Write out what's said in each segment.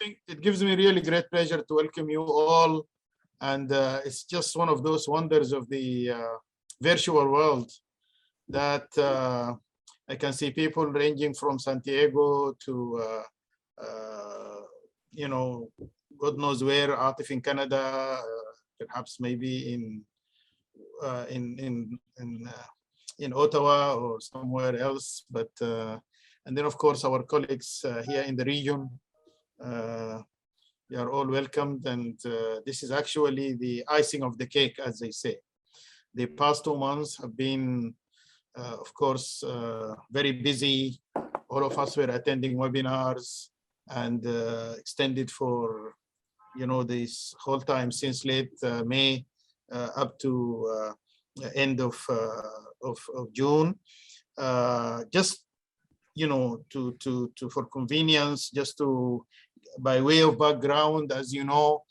think it gives me really great pleasure to welcome you all. And it's just one of those wonders of the virtual world that I can see people ranging from Santiago to, you know, God knows where, Atif in Canada, perhaps maybe in Ottawa or somewhere else. But and then of course our colleagues here in the region. You are all welcomed, and this is actually the icing of the cake, as they say. The past 2 months have been, of course, very busy. All of us were attending webinars and extended for, you know, this whole time since late May up to end of June. Just, you know, for convenience, just to by way of background, as you know,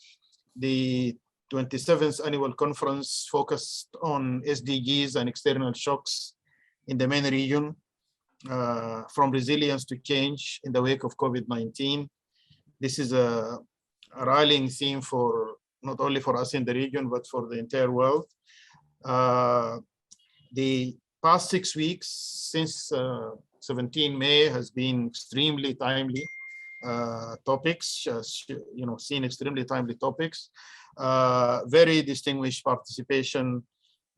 the 27th annual conference focused on SDGs and external shocks in the main region, from resilience to change in the wake of COVID-19. This is a rallying theme for not only for us in the region, but for the entire world. The past 6 weeks since 17 May has been extremely timely. Topics, you know, seen extremely timely topics, very distinguished participation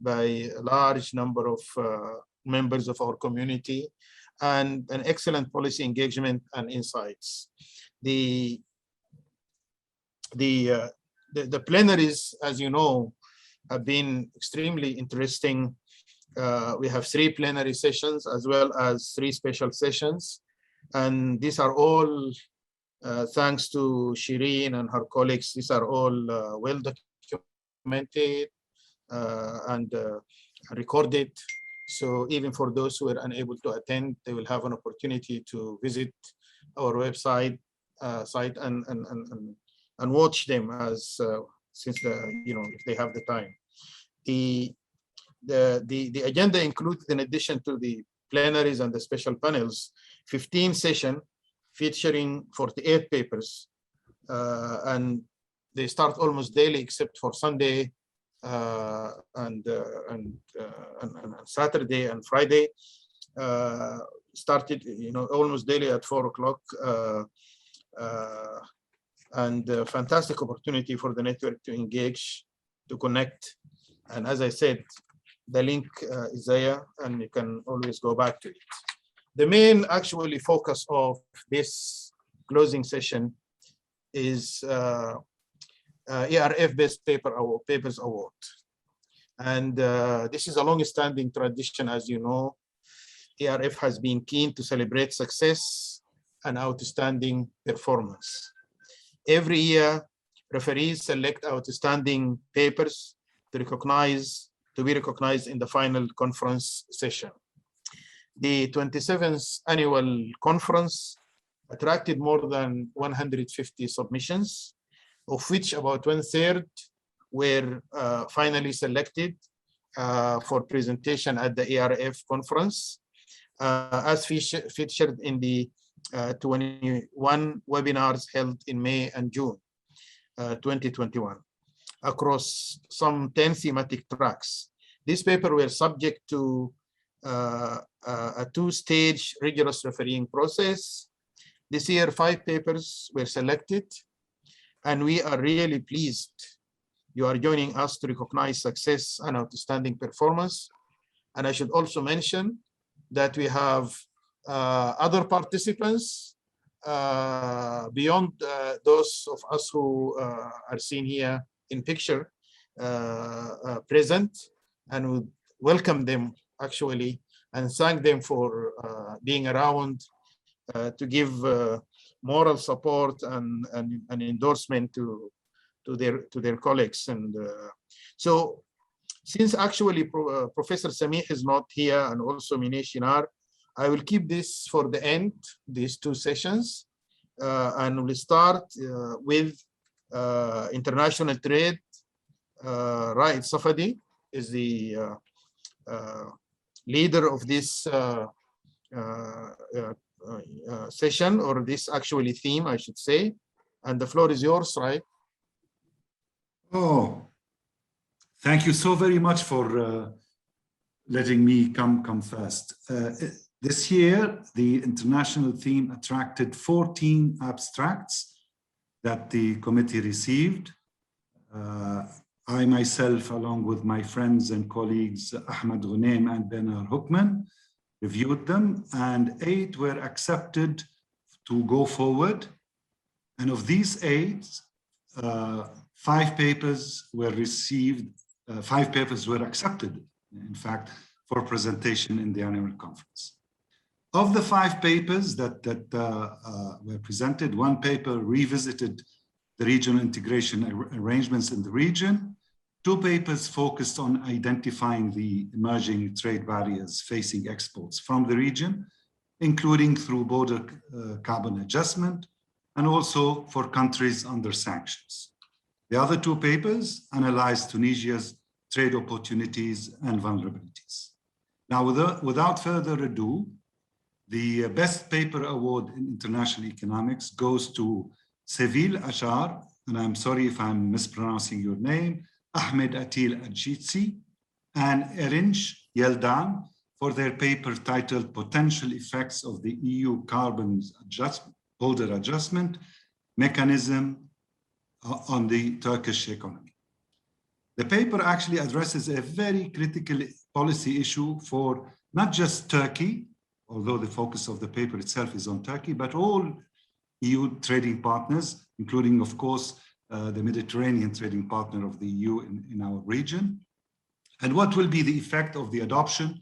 by a large number of members of our community, and an excellent policy engagement and insights. The plenaries, as you know, have been extremely interesting. We have 3 plenary sessions as well as 3 special sessions. And these are all, thanks to Shireen and her colleagues, these are all well documented and recorded. So even for those who are unable to attend, they will have an opportunity to visit our website and watch them as since you know, if they have the time. The agenda includes, in addition to the plenaries and the special panels, 15 sessions featuring 48 papers, and they start almost daily except for Sunday and Saturday and Friday. Started, you know, almost daily at 4 o'clock, and a fantastic opportunity for the network to engage, to connect. And as I said, the link is there, and you can always go back to it. The main actually focus of this closing session is ERF Best Papers Award. And this is a long-standing tradition, as you know. ERF has been keen to celebrate success and outstanding performance. Every year, referees select outstanding papers to be recognized in the final conference session. The 27th annual conference attracted more than 150 submissions, of which about 1/3 were finally selected for presentation at the ERF conference, as featured in the 21 webinars held in May and June 2021 across some 10 thematic tracks. These papers were subject to a 2-stage rigorous refereeing process. This year, 5 papers were selected, and we are really pleased you are joining us to recognize success and outstanding performance. And I should also mention that we have other participants beyond those of us who are seen here in picture present, and we welcome them actually and thank them for being around to give moral support and endorsement to their colleagues. And so since actually Professor Samih is not here, and also Minesh Shinar, I will keep this for the end, these 2 sessions, and we'll start with international trade. Raed Safadi is the leader of this session, or this actually theme, I should say. And the floor is yours, right? Oh, thank you so very much for letting me come first. This year, the international theme attracted 14 abstracts that the committee received. I myself, along with my friends and colleagues, Ahmed Ghunaim and Benar Hukman, reviewed them, and 8 were accepted to go forward. And of these 8, 5 papers were received, 5 papers were accepted, in fact, for presentation in the annual conference. Of the 5 papers that were presented, 1 paper revisited the regional integration arrangements in the region. 2 papers focused on identifying the emerging trade barriers facing exports from the region, including through border carbon adjustment, and also for countries under sanctions. The other 2 papers analyzed Tunisia's trade opportunities and vulnerabilities. Now, without further ado, the Best Paper Award in International Economics goes to Sevil Ashar, and I'm sorry if I'm mispronouncing your name, Ahmed Atil Adjitsi, and Erinch Yeldan for their paper titled Potential Effects of the EU Carbon Border Adjustment Mechanism on the Turkish economy. The paper actually addresses a very critical policy issue for not just Turkey, although the focus of the paper itself is on Turkey, but all EU trading partners, including, of course, the Mediterranean trading partner of the EU in our region. And what will be the effect of the adoption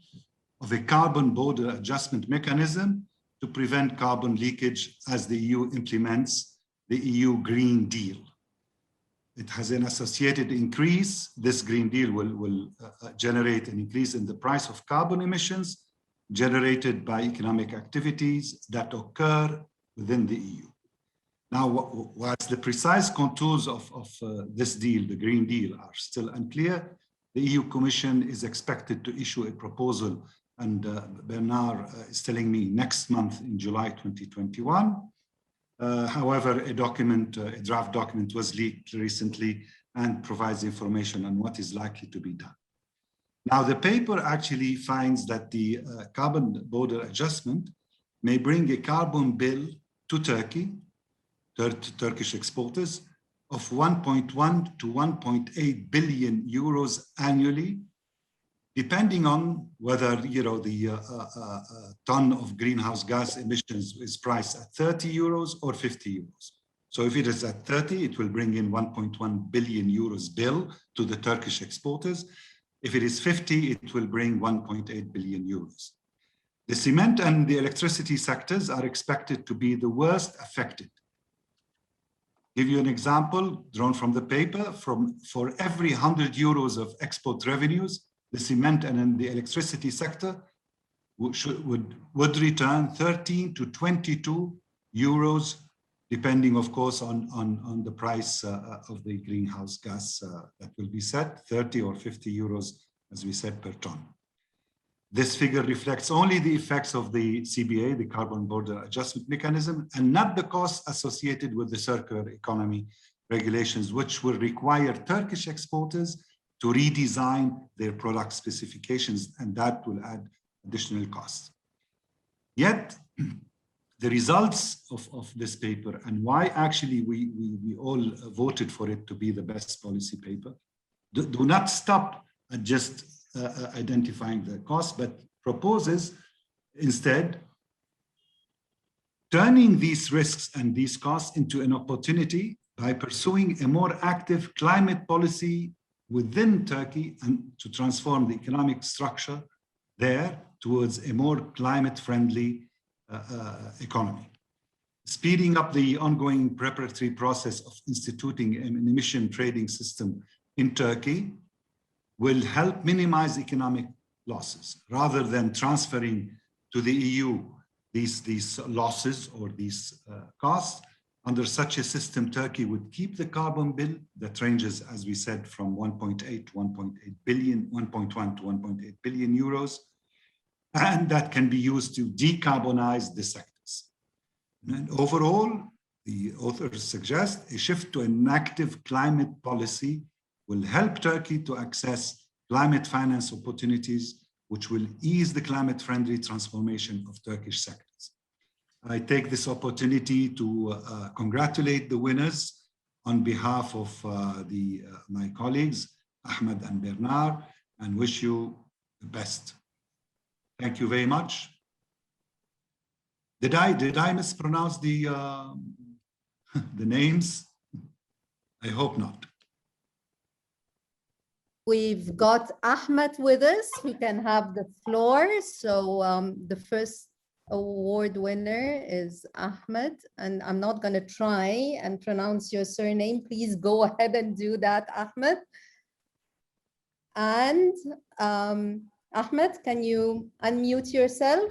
of a carbon border adjustment mechanism to prevent carbon leakage as the EU implements the EU Green Deal? It has an associated increase. This Green Deal will generate an increase in the price of carbon emissions generated by economic activities that occur within the EU. Now, whilst the precise contours of this deal, the Green Deal, are still unclear, the EU Commission is expected to issue a proposal, and Bernard is telling me next month in July 2021. However, a draft document was leaked recently and provides information on what is likely to be done. Now, the paper actually finds that the carbon border adjustment may bring a carbon bill to Turkey, to Turkish exporters, of 1.1 to 1.8 billion euros annually, depending on whether the ton of greenhouse gas emissions is priced at 30 euros or 50 euros. So if it is at 30, it will bring in 1.1 billion euros bill to the Turkish exporters. If it is 50, it will bring 1.8 billion euros. The cement and the electricity sectors are expected to be the worst affected. Give you an example drawn from the paper. For every 100 euros of export revenues, the cement and the electricity sector would return 13 to 22 euros, depending, of course, on the price of the greenhouse gas that will be set, 30 or 50 euros, as we said, per ton. This figure reflects only the effects of the CBA, the Carbon Border Adjustment Mechanism, and not the costs associated with the circular economy regulations, which will require Turkish exporters to redesign their product specifications, and that will add additional costs. Yet, the results of this paper and why actually we all voted for it to be the best policy paper do not stop at just identifying the cost, but proposes instead turning these risks and these costs into an opportunity by pursuing a more active climate policy within Turkey and to transform the economic structure there towards a more climate-friendly economy. Speeding up the ongoing preparatory process of instituting an emission trading system in Turkey will help minimize economic losses rather than transferring to the EU these losses or these costs. Under such a system, Turkey would keep the carbon bill that ranges, as we said, from 1.1 to 1.8 billion euros, and that can be used to decarbonize the sectors. And overall, The authors suggest a shift to an active climate policy will help Turkey to access climate finance opportunities, which will ease the climate-friendly transformation of Turkish sectors. I take this opportunity to congratulate the winners on behalf of my colleagues, Ahmed and Bernard, and wish you the best. Thank you very much. Did I mispronounce the names? I hope not. We've got Ahmed with us, who can have the floor. So the first award winner is Ahmed, and I'm not going to try and pronounce your surname. Please go ahead and do that, Ahmed. And Ahmed, can you unmute yourself?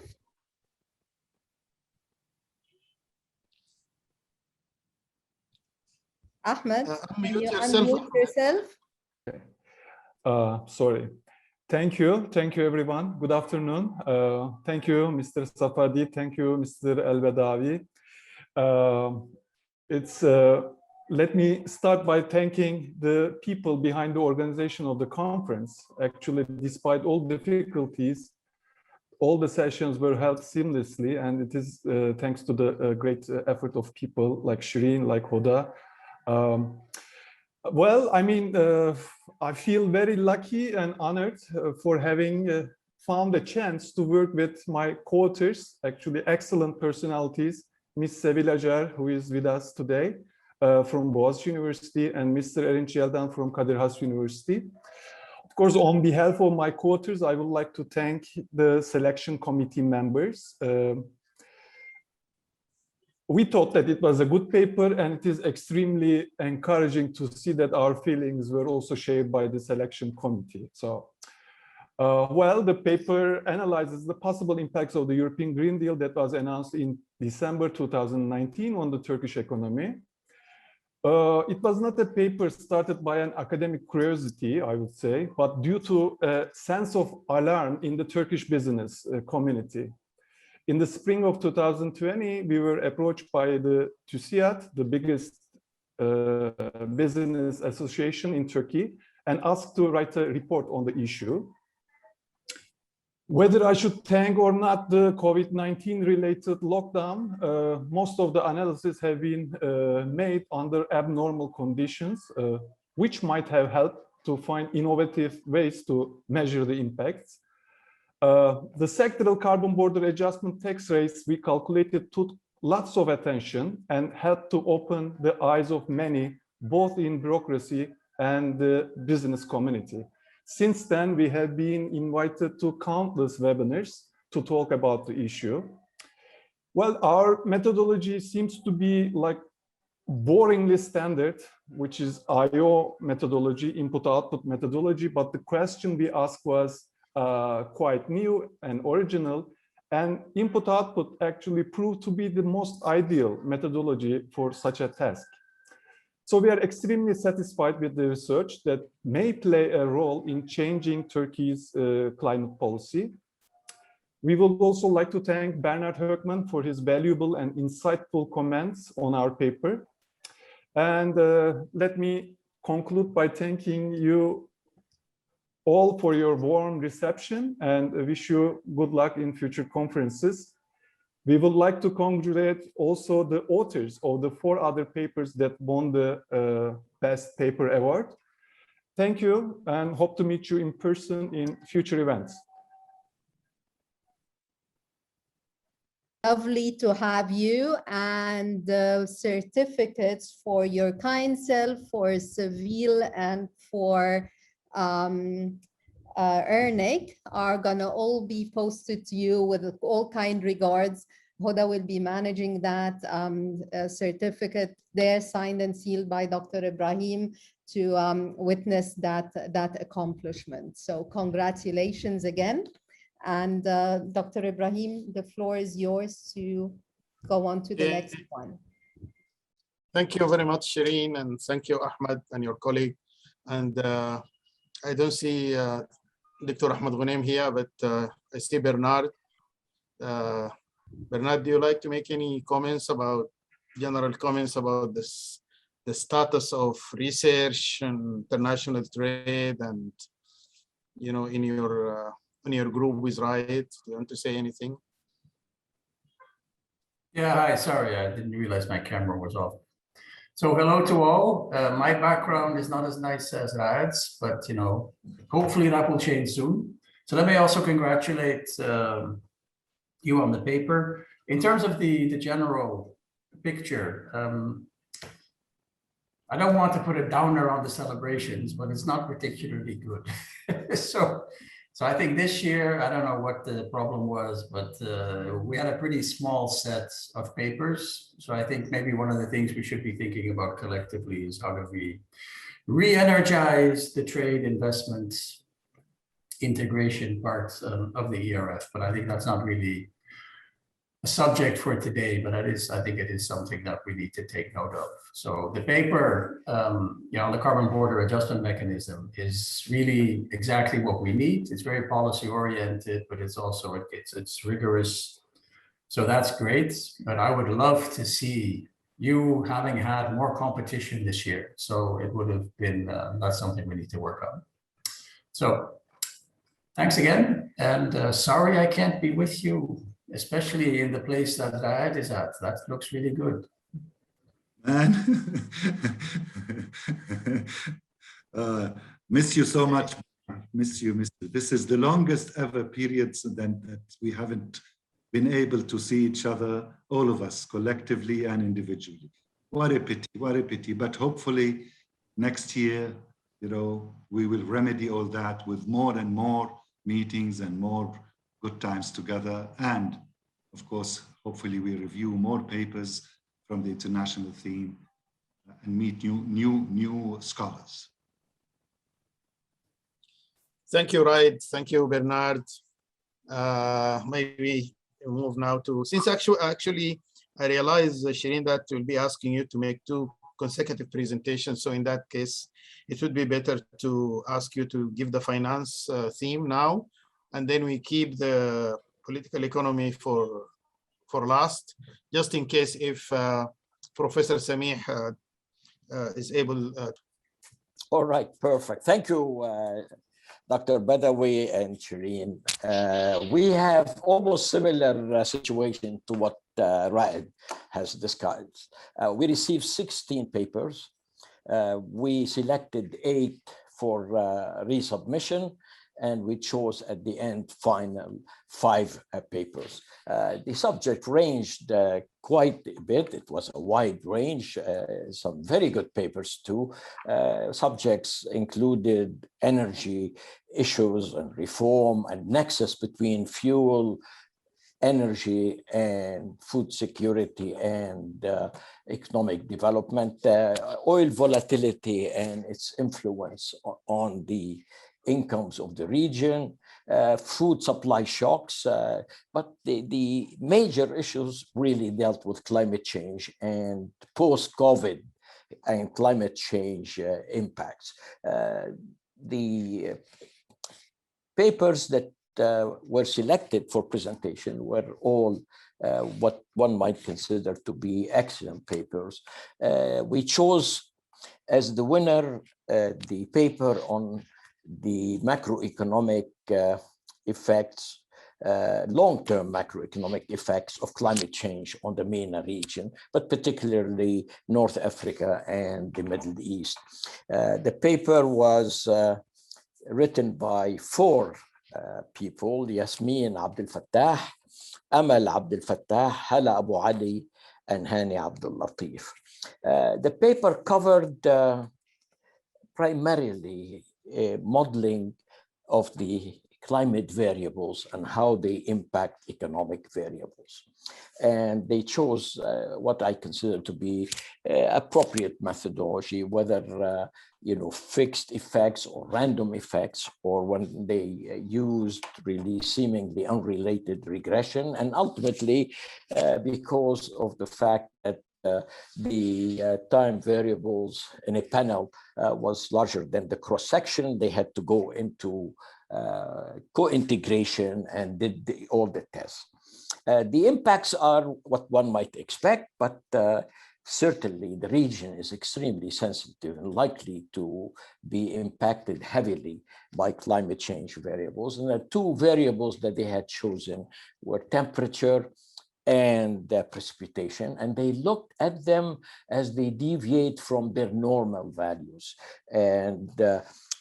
Ahmed, can you unmute yourself? Sorry. Thank you everyone. Good afternoon. Thank you, Mr. Safadi. Thank you, Mr. El-Badawi. Let me start by thanking the people behind the organization of the conference. Actually, despite all difficulties, all the sessions were held seamlessly, and it is thanks to the great effort of people like Shireen, like Hoda. Well, I mean, I feel very lucky and honored for having found a chance to work with my co-authors, actually excellent personalities, Ms. Sevil Acar, who is with us today from Boğaziçi University, and Mr. Erinç Yeldan from Kadir Has University. Of course, on behalf of my co-authors, I would like to thank the selection committee members. We thought that it was a good paper, and it is extremely encouraging to see that our feelings were also shared by the selection committee. So, well, the paper analyzes the possible impacts of the European Green Deal that was announced in December 2019 on the Turkish economy. It was not a paper started by an academic curiosity, I would say, but due to a sense of alarm in the Turkish business community. In the spring of 2020, we were approached by the TÜSİAD, the biggest business association in Turkey, and asked to write a report on the issue. Whether I should thank or not the COVID-19 related lockdown, most of the analysis have been made under abnormal conditions, which might have helped to find innovative ways to measure the impacts. The sectoral carbon border adjustment tax rates we calculated took lots of attention and helped to open the eyes of many, both in bureaucracy and the business community. Since then, we have been invited to countless webinars to talk about the issue. Well, our methodology seems to be like boringly standard, which is IO methodology, input-output methodology, but the question we asked was quite new and original, and input-output actually proved to be the most ideal methodology for such a task. So we are extremely satisfied with the research that may play a role in changing Turkey's climate policy. We would also like to thank Bernard Hökman for his valuable and insightful comments on our paper. And let me conclude by thanking you all for your warm reception and wish you good luck in future conferences. We would like to congratulate also the authors of the 4 other papers that won the Best Paper Award. Thank you, and hope to meet you in person in future events. Lovely to have you, and the certificates for your kind self, for Sevil, and for Ernik are gonna all be posted to you with all kind regards. Hoda will be managing that certificate there, signed and sealed by Dr. Ibrahim, to witness that accomplishment. So congratulations again. And Dr. Ibrahim, the floor is yours to go on to the next one. Thank you very much, Shireen, and thank you, Ahmed, and your colleague. And I don't see Dr. Ahmed Ghunaim here, but I see Bernard. Bernard, do you like to make any comments about general comments about this, the status of research and international trade, and in your group with Riot. Do you want to say anything? Yeah, hi, sorry, I didn't realize my camera was off. So hello to all. My background is not as nice as Raad's, but hopefully that will change soon. So let me also congratulate you on the paper. In terms of the general picture, I don't want to put a downer on the celebrations, but it's not particularly good. So I think this year, I don't know what the problem was, but we had a pretty small set of papers. So I think maybe one of the things we should be thinking about collectively is how do we re-energize the trade investments integration parts of the ERF. But I think that's not really a subject for today, but I think it is something that we need to take note of. So the paper, the carbon border adjustment mechanism is really exactly what we need. It's very policy oriented, but it's also, it's rigorous. So that's great, but I would love to see you having had more competition this year. So it would have been, that's something we need to work on. So thanks again. And sorry, I can't be with you, especially in the place that Raad is at. That looks really good. Man, miss you so much. Miss you. This is the longest ever periods that we haven't been able to see each other, all of us, collectively and individually. What a pity, but hopefully next year, we will remedy all that with more and more meetings and more good times together. And of course, hopefully we review more papers from the international theme and meet new scholars. Thank you, Raed. Thank you, Bernard. Maybe we'll move now to, since actually I realize, Shireen, that we'll be asking you to make 2 consecutive presentations. So in that case, it would be better to ask you to give the finance theme now, and then we keep the political economy for last, just in case if Professor Samih is able. All right, perfect. Thank you, Dr. Badawi and Shireen. We have almost similar situation to what Raed has discussed. We received 16 papers. We selected 8 for resubmission, and we chose at the end final 5 papers. The subject ranged quite a bit. It was a wide range, some very good papers too. Subjects included energy issues and reform and nexus between fuel, energy and food security and economic development, oil volatility and its influence on the incomes of the region, food supply shocks, but the major issues really dealt with climate change and post-COVID and climate change impacts. The papers that were selected for presentation were all what one might consider to be excellent papers. We chose as the winner the paper on the macroeconomic effects, long-term macroeconomic effects of climate change on the MENA region, but particularly North Africa and the Middle East. The paper was written by 4 people: Yasmin Abdel Fattah, Amal Abdel Fattah, Hala Abu Ali, and Hani Abdul Latif. The paper covered primarily modeling of the climate variables and how they impact economic variables. And they chose what I consider to be appropriate methodology, whether fixed effects or random effects, or when they used really seemingly unrelated regression. And ultimately, because of the fact that the time variables in a panel was larger than the cross-section, they had to go into co-integration and did all the tests. The impacts are what one might expect, but certainly the region is extremely sensitive and likely to be impacted heavily by climate change variables. And the two variables that they had chosen were temperature and precipitation, and they looked at them as they deviate from their normal values and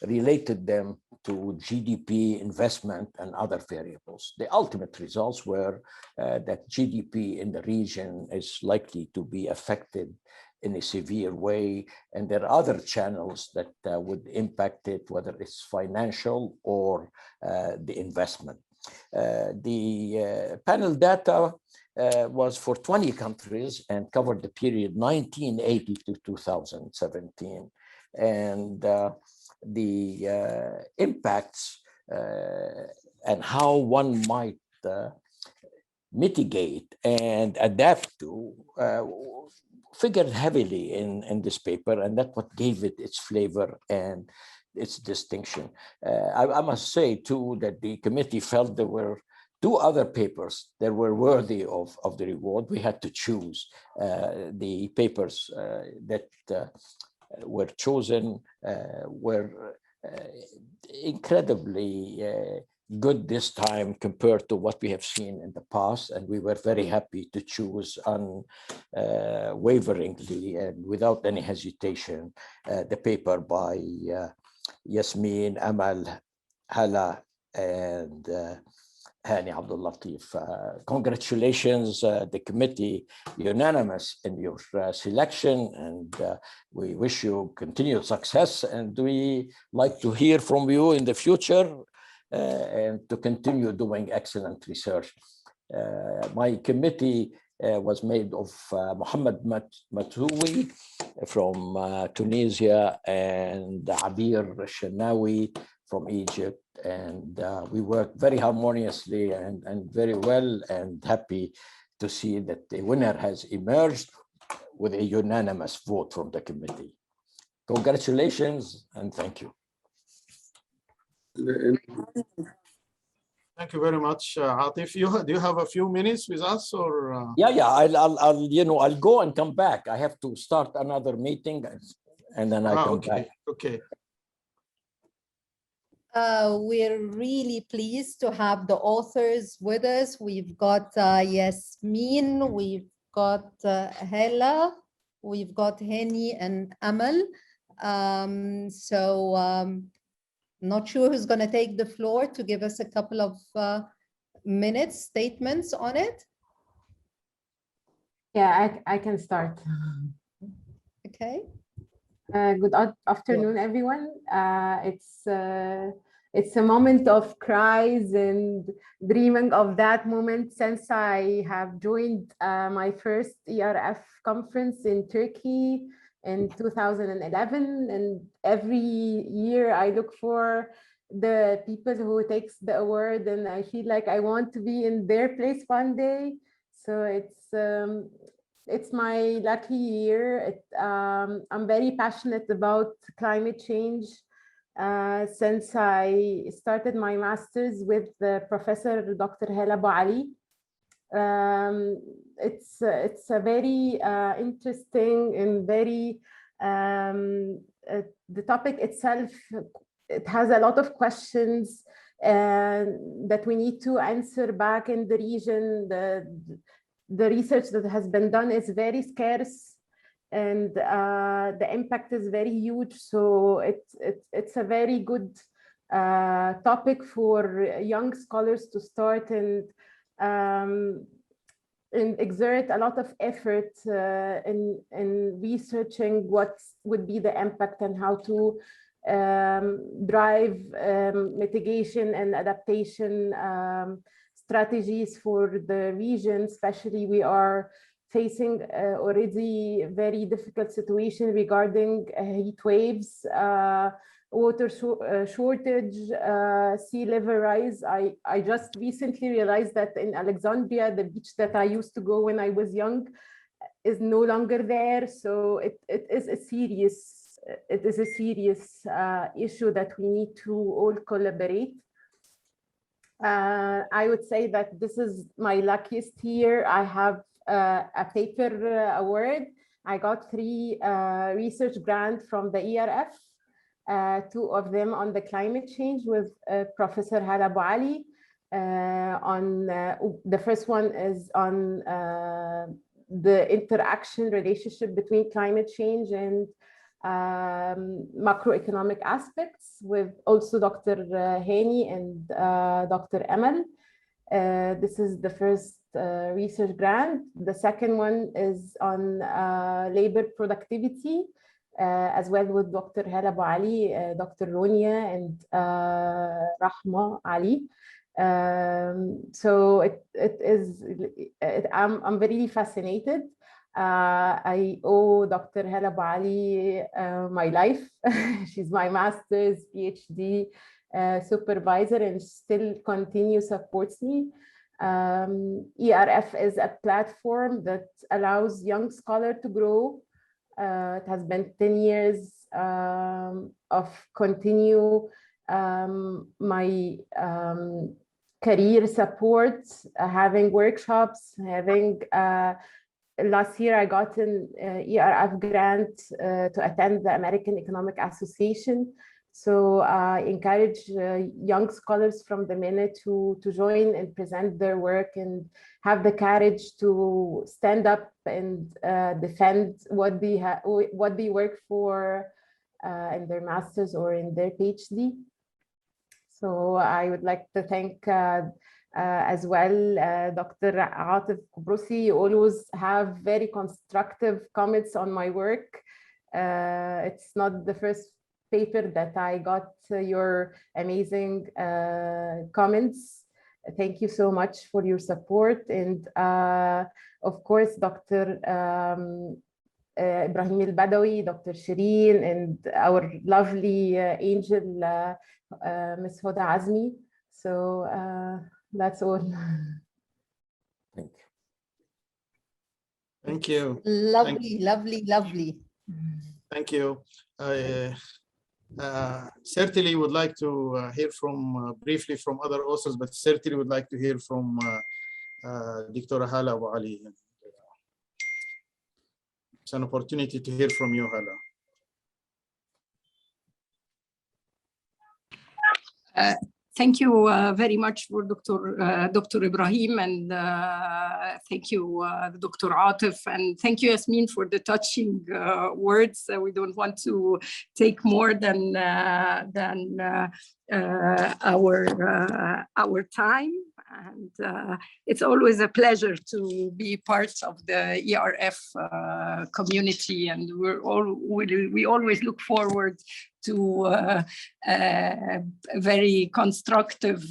related them to GDP, investment, and other variables. The ultimate results were that GDP in the region is likely to be affected in a severe way, and there are other channels that would impact it, whether it's financial or the investment. The panel data was for 20 countries and covered the period 1980 to 2017. And the impacts and how one might mitigate and adapt to figured heavily in this paper, and that's what gave it its flavor and its distinction. I must say too that the committee felt there were two other papers that were worthy of the reward. We had to choose. The papers that were chosen were incredibly good this time compared to what we have seen in the past, and we were very happy to choose unwaveringly and without any hesitation the paper by Yasmin, Amal, Hala, and Hani Abdul Latif. Congratulations, the committee, unanimous in your selection, and we wish you continued success, and we like to hear from you in the future and to continue doing excellent research. My committee was made of Mohammed Matoui from Tunisia and Abir Shanawi from Egypt. And we worked very harmoniously and very well, and happy to see that the winner has emerged with a unanimous vote from the committee. Congratulations and thank you. Thank you very much, Atif. Do you have a few minutes with us, or? Yeah. I'll go and come back. I have to start another meeting, and then I come back. Okay. We're really pleased to have the authors with us. We've got Yasmin, we've got Hela, we've got Hani and Amal. Not sure who's going to take the floor to give us a couple of minutes statements on it. Yeah, I can start. Okay. Good afternoon, everyone. It's a moment of cries and dreaming of that moment since I have joined my first ERF conference in Turkey in 2011, and every year I look for the people who takes the award, and I feel like I want to be in their place one day. So it's my lucky year. I'm very passionate about climate change since I started my master's with Professor Dr. Hela Bouali. It's a very interesting and very the topic itself, it has a lot of questions that we need to answer back in the region. The research that has been done is very scarce, and the impact is very huge. So it's a very good topic for young scholars to start and exert a lot of effort in researching what would be the impact and how to drive mitigation and adaptation strategies for the region. Especially, we are facing already a very difficult situation regarding heat waves, water shortage, sea level rise. I just recently realized that in Alexandria, the beach that I used to go when I was young is no longer there. So it is a serious issue that we need to all collaborate. I would say that this is my luckiest year. I have a paper award. I got 3 research grants from the ERF, 2 of them on the climate change with Professor Hala Abu Ali. The first one is on the interaction relationship between climate change and macroeconomic aspects with also Dr. Hani and Dr. Amal. This is the first research grant. The second one is on labor productivity, as well with Dr. Hala Abu Ali, Dr. Ronia, and Rahma Ali. So I'm very fascinated. I owe Dr. Hala Abu Ali my life. She's my master's, PhD supervisor, and still supports me. ERF is a platform that allows young scholars to grow. It has been 10 years of continue my career support, having workshops, having last year I got an ERF grant to attend the American Economic Association. So I encourage young scholars from the MENA to join and present their work and have the courage to stand up and defend what they work for in their master's or in their PhD. So I would like to thank as well Dr. Atif Kubrusi. You always have very constructive comments on my work. It's not the first paper that I got your amazing comments. Thank you so much for your support. And of course, Dr. Ibrahim al-Badawi, Dr. Shireen, and our lovely angel, Ms. Huda Azmi. So that's all. Thank you. Lovely, lovely, lovely. Thank you. Certainly would like to hear from briefly from other authors, but certainly would like to hear from Dr. Hala Abu Ali. It's an opportunity to hear from you, Hala. Thank you very much for Dr. Ibrahim, and thank you, Dr. Atif, and thank you, Yasmin, for the touching words. We don't want to take more than our time, and it's always a pleasure to be part of the ERF community, and we always look forward to a very constructive,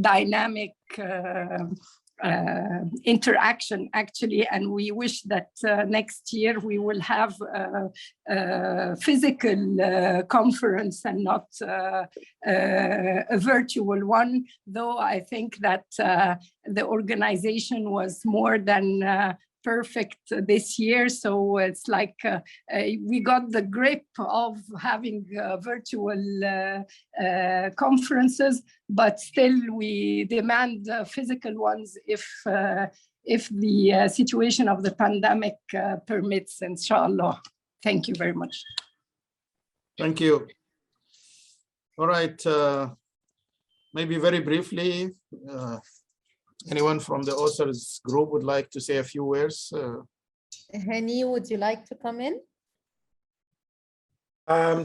dynamic interaction, actually, and we wish that next year we will have a physical conference and not a virtual one, though I think that the organization was more than perfect this year. So it's like we got the grip of having virtual conferences, but still we demand physical ones if the situation of the pandemic permits, inshallah. Thank you very much. Thank you. All right. Maybe very briefly, anyone from the authors group would like to say a few words? Hani, would you like to come in?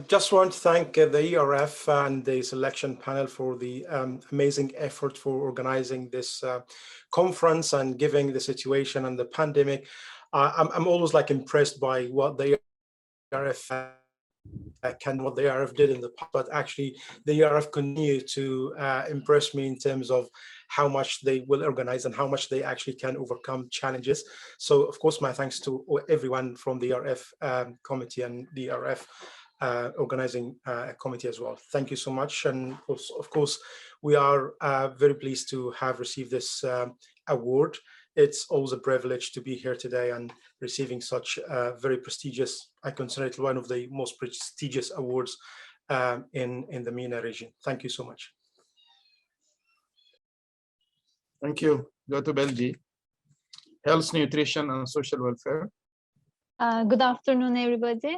Just want to thank the ERF and the selection panel for the amazing effort for organizing this conference and giving the situation and the pandemic. I'm always like impressed by what the ERF what the ERF did in the past, but actually the ERF continue to impress me in terms of how much they will organize and how much they actually can overcome challenges. So of course, my thanks to everyone from the ERF committee and the ERF organizing committee as well. Thank you so much. And also, of course, we are very pleased to have received this award. It's always a privilege to be here today and receiving such very prestigious, I consider it one of the most prestigious awards in the MENA region. Thank you so much. Thank you. Go to Belgi. Health, nutrition, and social welfare. Good afternoon, everybody.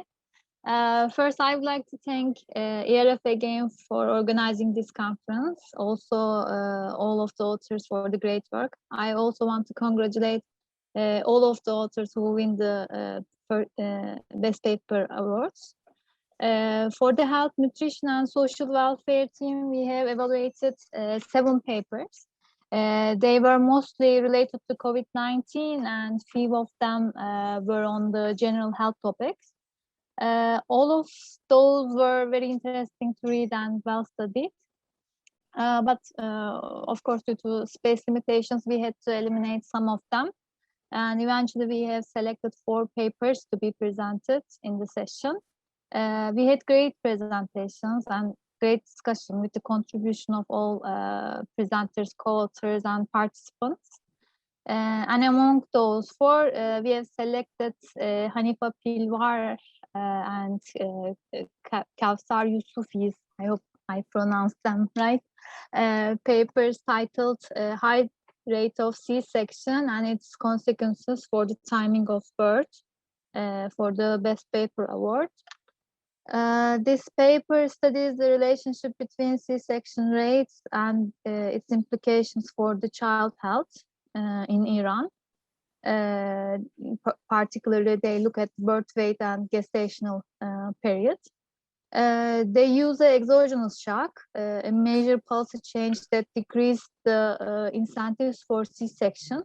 First, I would like to thank ERF again for organizing this conference. Also, all of the authors for the great work. I also want to congratulate all of the authors who win the Best Paper Awards. For the health, nutrition, and social welfare team, we have evaluated 7 papers. They were mostly related to COVID-19, and few of them were on the general health topics. All of those were very interesting to read and well studied. But of course, due to space limitations, we had to eliminate some of them. And eventually, we have selected 4 papers to be presented in the session. We had great presentations and great discussion with the contribution of all presenters, co-authors, and participants. And among those 4, we have selected Hanifa Pilvar and Kawsar Yusufi's, I hope I pronounced them right, papers titled High Rate of C-Section and Its Consequences for the Timing of Birth for the Best Paper Award. This paper studies the relationship between C-section rates and its implications for the child health in Iran. Particularly, they look at birth weight and gestational period. They use an exogenous shock, a major policy change that decreased the incentives for C-section,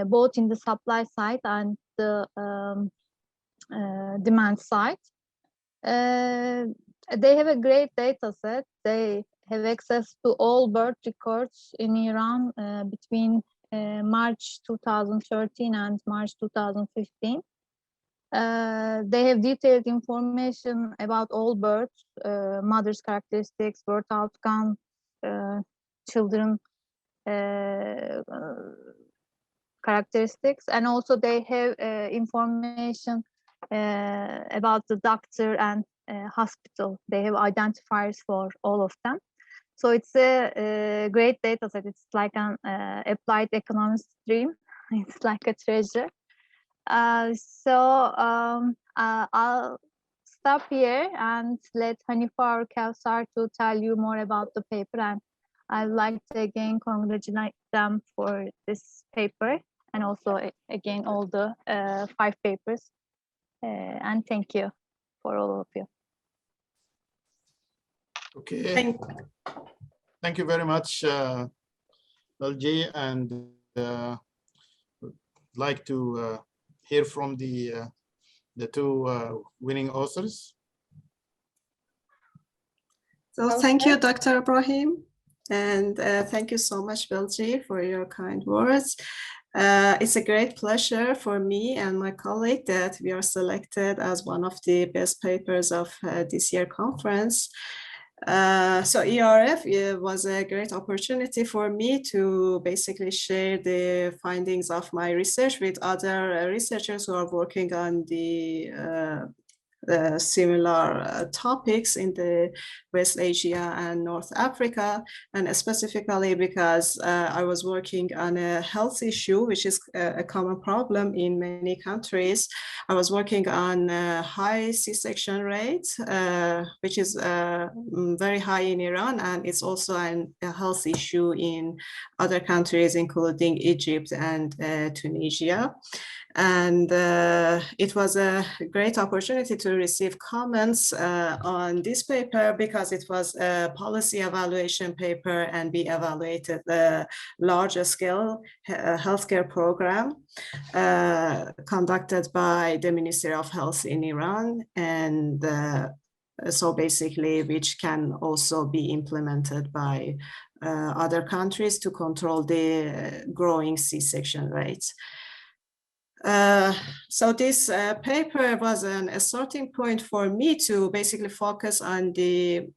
both in the supply side and the demand side. They have a great data set. They have access to all birth records in Iran between March 2013 and March 2015. They have detailed information about all births, mother's characteristics, birth outcome, children characteristics, and also they have information about the doctor and hospital. They have identifiers for all of them. So it's a great data set. It's like an applied economics stream. It's like a treasure. I'll stop here and let Hanifa or Kawsar to tell you more about the paper. And I'd like to again congratulate them for this paper and also again all the 5 papers. And thank you for all of you. Okay. Thank you very much, Belgi, and like to hear from the 2 winning authors. So thank you, Dr. Ibrahim, and thank you so much, Belgi, for your kind words. It's a great pleasure for me and my colleague that we are selected as one of the best papers of this year conference. So ERF was a great opportunity for me to basically share the findings of my research with other researchers who are working on the similar topics in the West Asia and North Africa, and specifically because I was working on a health issue, which is a common problem in many countries. I was working on high C-section rates, which is very high in Iran, and it's also a health issue in other countries, including Egypt and Tunisia. And it was a great opportunity to receive comments on this paper because it was a policy evaluation paper and we evaluated the larger scale healthcare program conducted by the Ministry of Health in Iran, and so basically which can also be implemented by other countries to control the growing C-section rates. So this paper was a starting point for me to basically focus on the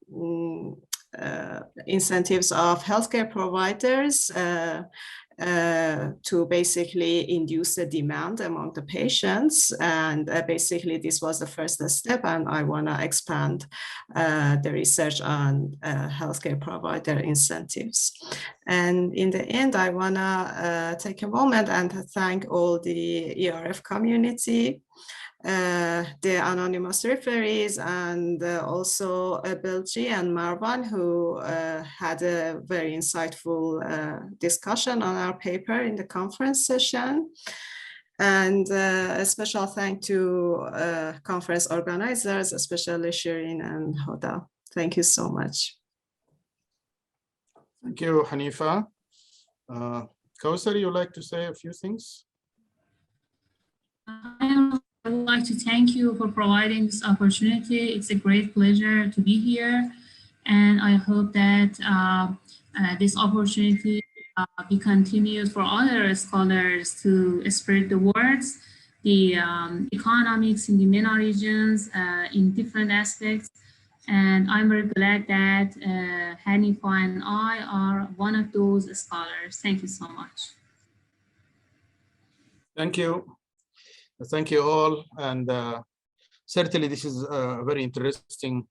incentives of healthcare providers to basically induce the demand among the patients. And basically this was the first step, and I want to expand the research on healthcare provider incentives. And in the end, I wanna take a moment and thank all the ERF community, the anonymous referees, and also Belgi and Marwan, who had a very insightful discussion on our paper in the conference session. And a special thank to conference organizers, especially Shirin and Hoda. Thank you so much. Thank you, Hanifa. Kausar, you like to say a few things? I would like to thank you for providing this opportunity. It's a great pleasure to be here. And I hope that this opportunity be continued for other scholars to spread the words, the economics in the MENA regions in different aspects. And I'm very glad that Hanifa and I are one of those scholars. Thank you so much. Thank you. Thank you all. And certainly this is a very interesting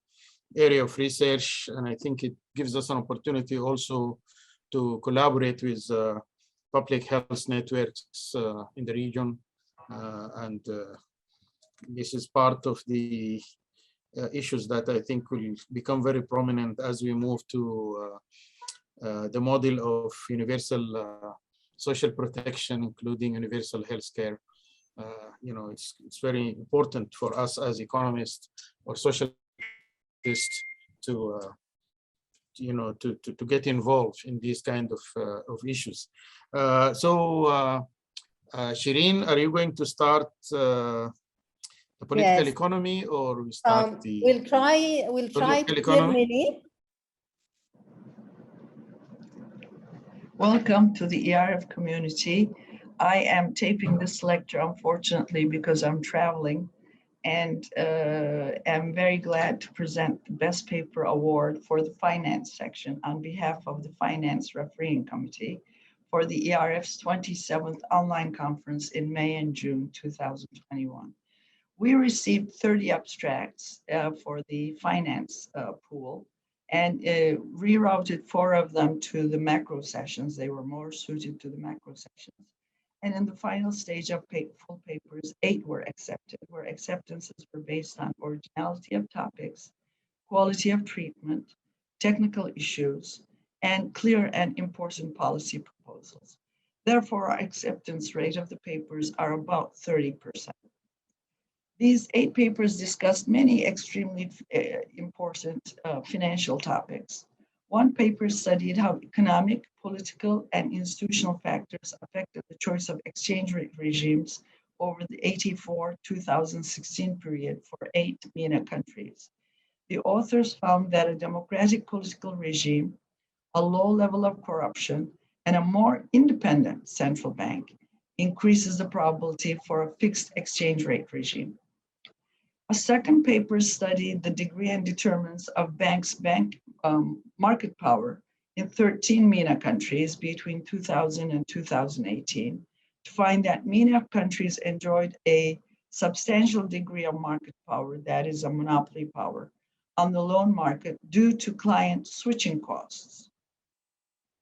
area of research. And I think it gives us an opportunity also to collaborate with public health networks in the region. This is part of the issues that I think will become very prominent as we move to the model of universal social protection, including universal health care. You know, it's very important for us as economists or socialists to you know, to get involved in these kind of issues. Shireen, are you going to start the political economy, or we start the we'll try to hear Millie. Welcome to the ERF community. I am taping this lecture, unfortunately, because I'm traveling, and am very glad to present the Best Paper Award for the Finance section on behalf of the Finance Refereeing Committee for the ERF's 27th online conference in May and June 2021. We received 30 abstracts for the finance pool, and rerouted 4 of them to the macro sessions. They were more suited to the macro sessions. And in the final stage of full papers, 8 were accepted, where acceptances were based on originality of topics, quality of treatment, technical issues, and clear and important policy proposals. Therefore, our acceptance rate of the papers are about 30%. These 8 papers discussed many extremely important financial topics. One paper studied how economic, political, and institutional factors affected the choice of exchange rate regimes over the 1984-2016 period for 8 MENA countries. The authors found that a democratic political regime, a low level of corruption, and a more independent central bank increases the probability for a fixed exchange rate regime. A second paper studied the degree and determinants of banks' market power in 13 MENA countries between 2000 and 2018 to find that MENA countries enjoyed a substantial degree of market power, that is a monopoly power, on the loan market due to client switching costs.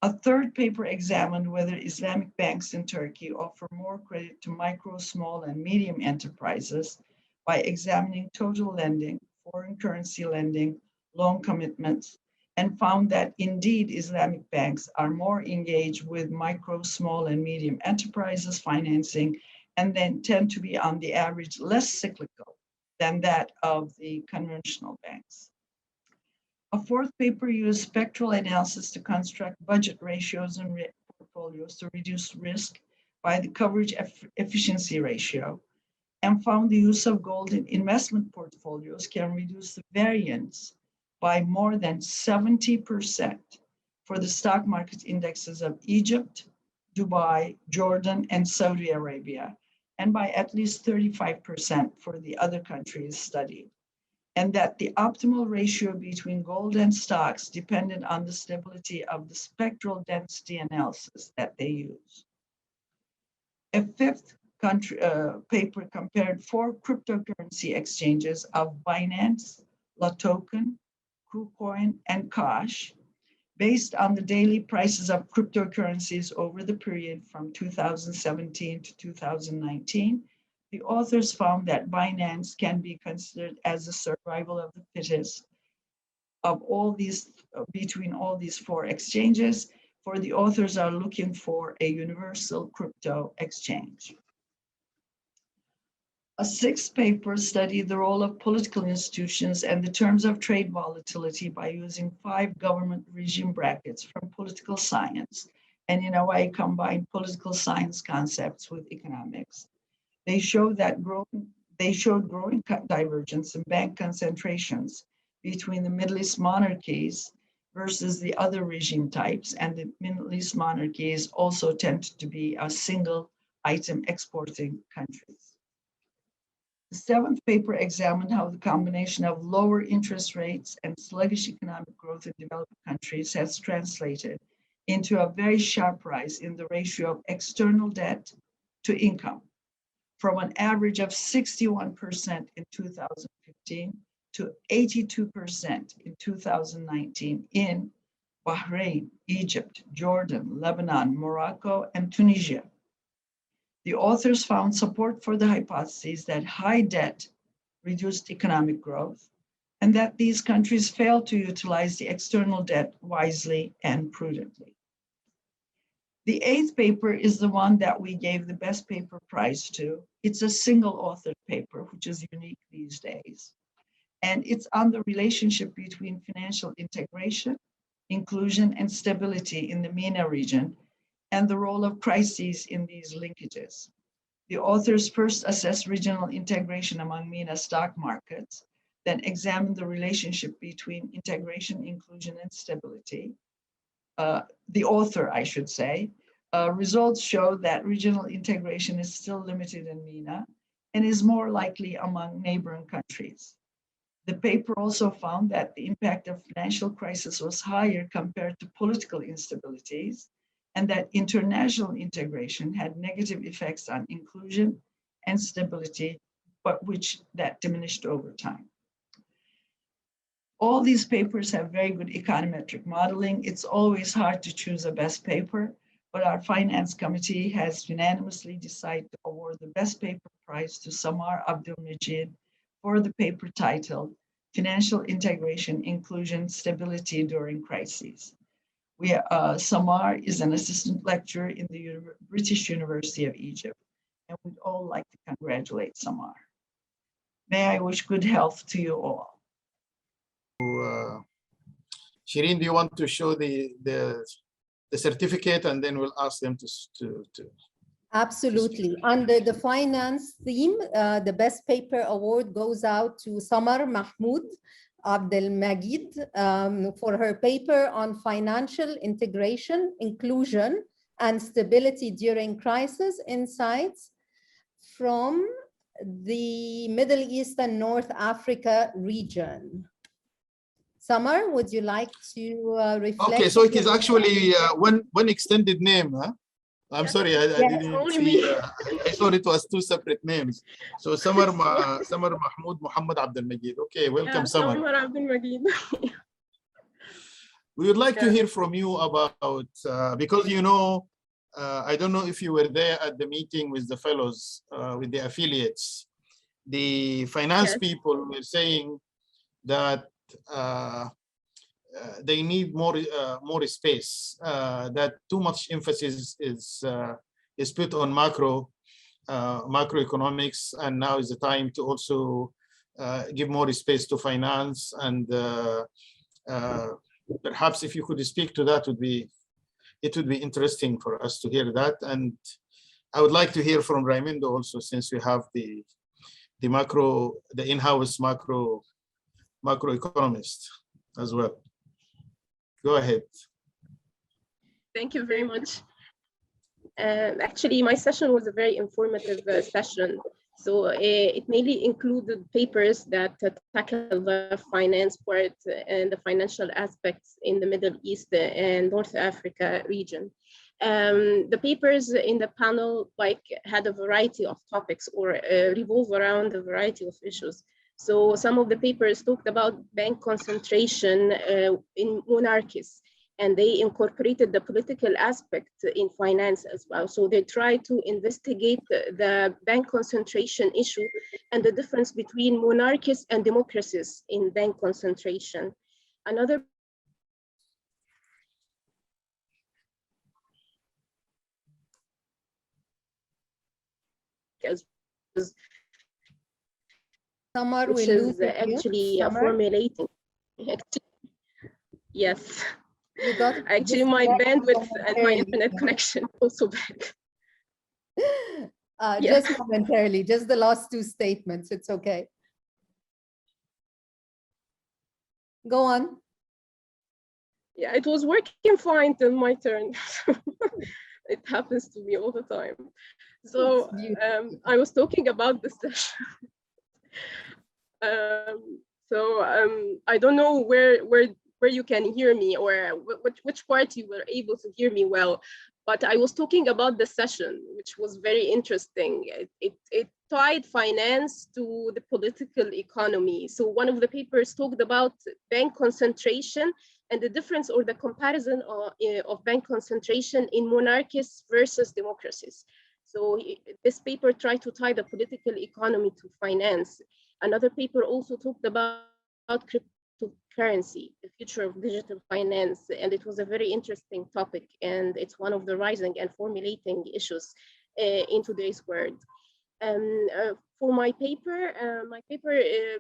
A third paper examined whether Islamic banks in Turkey offer more credit to micro, small, and medium enterprises by examining total lending, foreign currency lending, loan commitments, and found that indeed Islamic banks are more engaged with micro, small, and medium enterprises financing, and then tend to be on the average less cyclical than that of the conventional banks. A fourth paper used spectral analysis to construct budget ratios and portfolios to reduce risk by the coverage efficiency ratio, and found the use of gold in investment portfolios can reduce the variance by more than 70% for the stock market indexes of Egypt, Dubai, Jordan, and Saudi Arabia, and by at least 35% for the other countries studied, and that the optimal ratio between gold and stocks depended on the stability of the spectral density analysis that they use. A fifth paper compared 4 cryptocurrency exchanges of Binance, Latoken, KuCoin, and Cash, Based on the daily prices of cryptocurrencies over the period from 2017 to 2019, the authors found that Binance can be considered as the survival of the fittest of all these, between all these four exchanges, for the authors are looking for a universal crypto exchange. A sixth paper studied the role of political institutions and the terms of trade volatility by using 5 government regime brackets from political science, and in a way combined political science concepts with economics. They showed growing divergence in bank concentrations between the Middle East monarchies versus the other regime types, and the Middle East monarchies also tend to be a single item exporting countries. The seventh paper examined how the combination of lower interest rates and sluggish economic growth in developed countries has translated into a very sharp rise in the ratio of external debt to income, from an average of 61% in 2015 to 82% in 2019 in Bahrain, Egypt, Jordan, Lebanon, Morocco, and Tunisia. The authors found support for the hypothesis that high debt reduced economic growth, and that these countries failed to utilize the external debt wisely and prudently. The eighth paper is the one that we gave the best paper prize to. It's a single authored paper, which is unique these days. And it's on the relationship between financial integration, inclusion, and stability in the MENA region, and the role of crises in these linkages. The authors first assessed regional integration among MENA stock markets, then examined the relationship between integration, inclusion, and stability. The author, I should say, results show that regional integration is still limited in MENA and is more likely among neighboring countries. The paper also found that the impact of financial crisis was higher compared to political instabilities, and that international integration had negative effects on inclusion and stability, but that diminished over time. All these papers have very good econometric modeling. It's always hard to choose a best paper, but our finance committee has unanimously decided to award the best paper prize to Samar Abdulmajid for the paper titled Financial Integration, Inclusion, Stability During Crises. Samar is an assistant lecturer in the British University of Egypt, and we'd all like to congratulate Samar. May I wish good health to you all. Shireen, do you want to show the certificate, and then we'll ask them to Absolutely. Under the finance theme, the best paper award goes out to Samar Mahmoud Abdelmajid for her paper on financial integration, inclusion, and stability during crisis, insights from the Middle East and North Africa region. Samar, would you like to reflect? Okay, so it is actually one extended name, huh? I'm sorry, I didn't see. I thought it was 2 separate names. So Samar Mahmoud Muhammad Abdelmajid. Okay, welcome, Samar. Samar Abdelmajid. We would like to hear from you about, because I don't know if you were there at the meeting with the fellows, with the affiliates. The finance people were saying that they need more space, that too much emphasis is put on macroeconomics, and now is the time to also give more space to finance. And perhaps if you could speak to that, it would be interesting for us to hear that. And I would like to hear from Raimundo also, since we have the in-house macroeconomist as well. Go ahead. Thank you very much. Actually, my session was a very informative session. So it mainly included papers that tackle the finance part and the financial aspects in the Middle East and North Africa region. The papers in the panel had a variety of topics or revolve around a variety of issues. So some of the papers talked about bank concentration in monarchies and they incorporated the political aspect in finance as well. So they try to investigate the bank concentration issue and the difference between monarchies and democracies in bank concentration. Another Samar, which we're is losing actually you. formulating. Yes. You got actually my bandwidth and my internet momentarily. connection also bad. Just momentarily, just the last two statements. It's okay. Go on. Yeah, it was working fine till my turn. It happens to me all the time. So I was talking about the session. I don't know where you can hear me, or which part you were able to hear me well, but I was talking about the session, which was very interesting. It tied finance to the political economy. So one of the papers talked about bank concentration and the difference or the comparison of bank concentration in monarchies versus democracies. So this paper tried to tie the political economy to finance. Another paper also talked about cryptocurrency, the future of digital finance, and it was a very interesting topic, and it's one of the rising and formulating issues in today's world. For my paper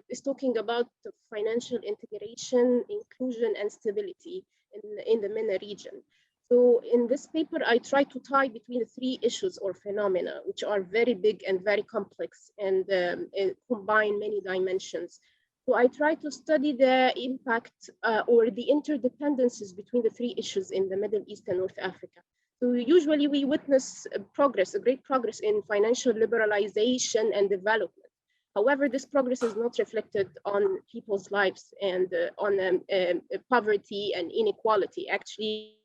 is talking about the financial integration, inclusion, and stability in the MENA region. So in this paper, I try to tie between the three issues or phenomena, which are very big and very complex and combine many dimensions. So I try to study the impact or the interdependencies between the three issues in the Middle East and North Africa. So usually we witness progress, a great progress in financial liberalization and development. However, this progress is not reflected on people's lives and on poverty and inequality. Actually,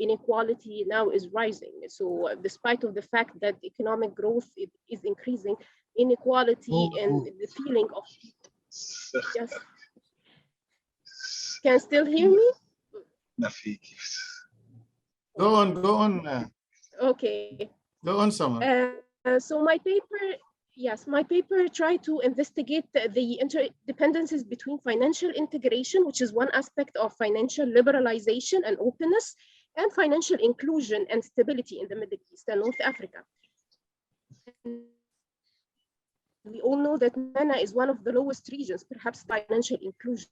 inequality now is rising. So despite of the fact that economic growth is increasing, inequality and the feeling of, yes. Can still hear me? Go on. Okay. Go on, Samar. So my paper tried to investigate the interdependencies between financial integration, which is one aspect of financial liberalization and openness, and financial inclusion and stability in the Middle East and North Africa. We all know that MENA is one of the lowest regions, perhaps financial inclusion.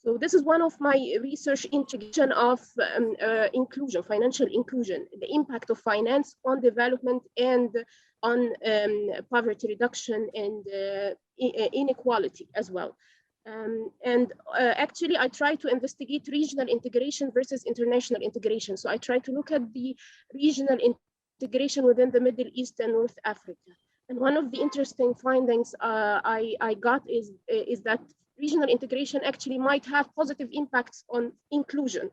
So this is one of my research integration of inclusion, financial inclusion, the impact of finance on development and on poverty reduction and inequality as well. Actually, I try to investigate regional integration versus international integration. So I try to look at the regional integration within the Middle East and North Africa. And one of the interesting findings I got is that regional integration actually might have positive impacts on inclusion.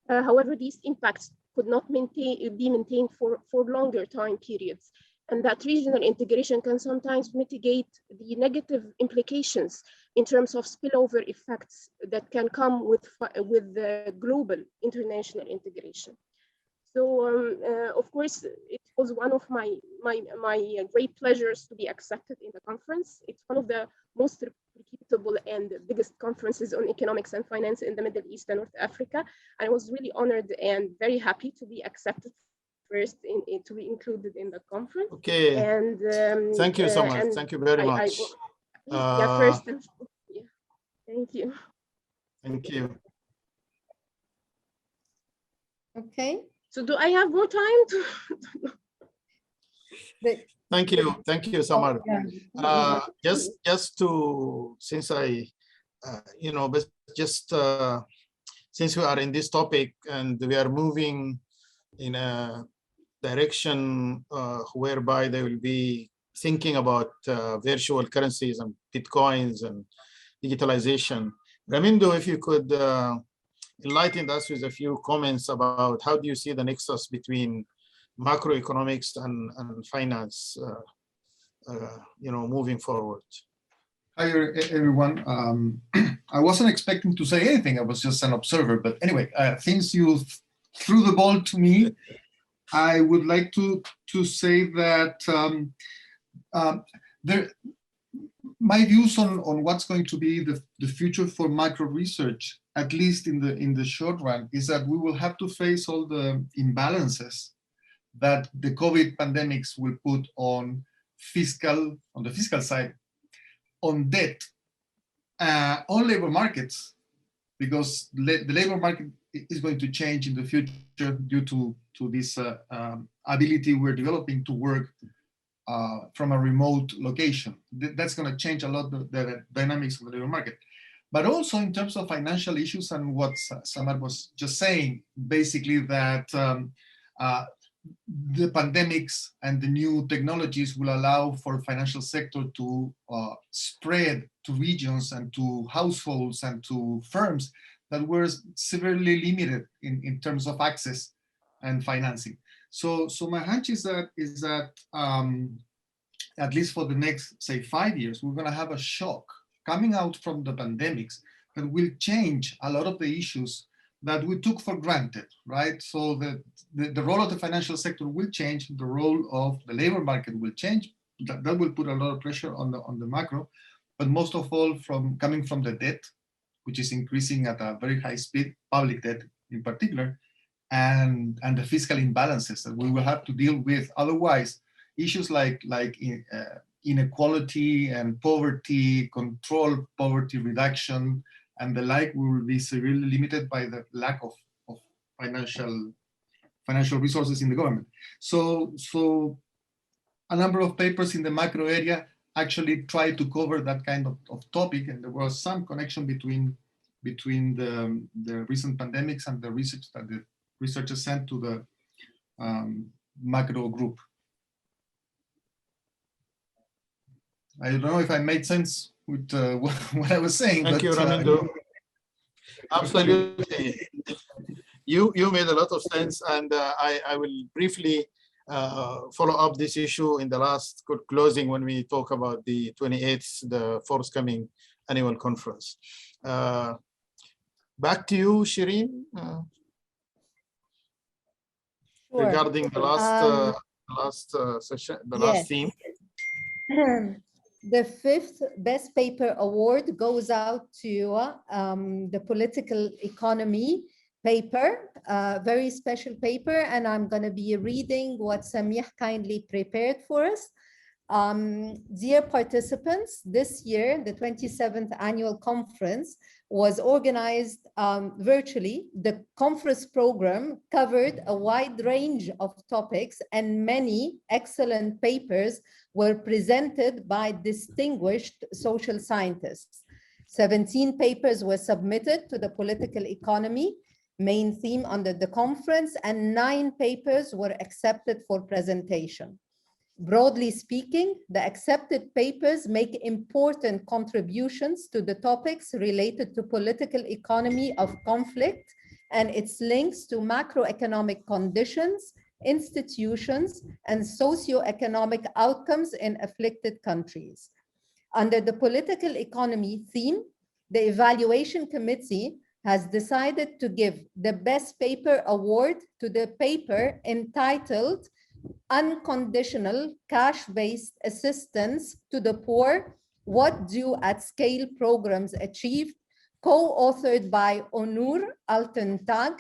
However, these impacts could not be maintained for longer time periods, and that regional integration can sometimes mitigate the negative implications in terms of spillover effects that can come with the global international integration. So, of course, it was one of my great pleasures to be accepted in the conference. It's one of the most reputable and biggest conferences on economics and finance in the Middle East and North Africa. I was really honored and very happy to be accepted first to be included in the conference. Okay. And thank you so much. Thank you very much. First, thank you. Thank you. Okay. So do I have more time to? Thank you, Samar. Just to, since I, but just since we are in this topic and we are moving in a direction whereby they will be thinking about virtual currencies and Bitcoins and digitalization. Ramindo, if you could enlighten us with a few comments about how do you see the nexus between macroeconomics and finance, moving forward. Hi, everyone. I wasn't expecting to say anything. I was just an observer. But anyway, since you threw the ball to me, I would like to say that my views on what's going to be the future for micro research, at least in the short run, is that we will have to face all the imbalances that the COVID pandemics will put on the fiscal side, on debt, on labor markets, because the labor market is going to change in the future due to this ability we're developing to work from a remote location. That's going to change a lot the dynamics of the labor market. But also in terms of financial issues and what Samar was just saying, basically that the pandemics and the new technologies will allow for the financial sector to spread to regions and to households and to firms that were severely limited in terms of access and financing. So my hunch is that at least for the next, say, 5 years, we're going to have a shock coming out from the pandemics that will change a lot of the issues that we took for granted, right? So the role of the financial sector will change, the role of the labor market will change. That will put a lot of pressure on the macro, but most of all coming from the debt, which is increasing at a very high speed, public debt in particular, and the fiscal imbalances that we will have to deal with. Otherwise, issues like inequality and poverty, control poverty reduction, and the like will be severely limited by the lack of financial resources in the government. So a number of papers in the macro area actually try to cover that kind of topic, and there was some connection between the recent pandemics and the research that the researchers sent to the macro group. I don't know if I made sense with what I was saying. Thank you, Ramindo. Absolutely. You made a lot of sense, and I will briefly follow up this issue in the last closing when we talk about the 28th, the forthcoming annual conference. Back to you, Shireen, Sure. regarding the last session, the last theme. The 5th Best Paper Award goes out to the political economy paper, very special paper, and I'm going to be reading what Samih kindly prepared for us. Dear participants, this year, the 27th annual conference was organized virtually. The conference program covered a wide range of topics, and many excellent papers were presented by distinguished social scientists. 17 papers were submitted to the political economy main theme under the conference, and 9 papers were accepted for presentation. Broadly speaking, the accepted papers make important contributions to the topics related to political economy of conflict and its links to macroeconomic conditions, institutions, and socioeconomic outcomes in afflicted countries. Under the political economy theme, the evaluation committee has decided to give the Best Paper Award to the paper entitled Unconditional Cash-Based Assistance to the Poor, What Do at-Scale Programs Achieve, co-authored by Onur Altentag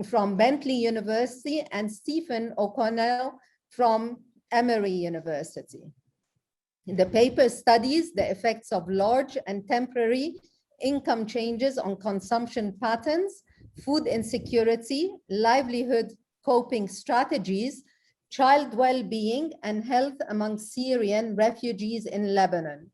from Bentley University and Stephen O'Connell from Emory University. The paper studies the effects of large and temporary income changes on consumption patterns, food insecurity, livelihood coping strategies, child well-being, and health among Syrian refugees in Lebanon.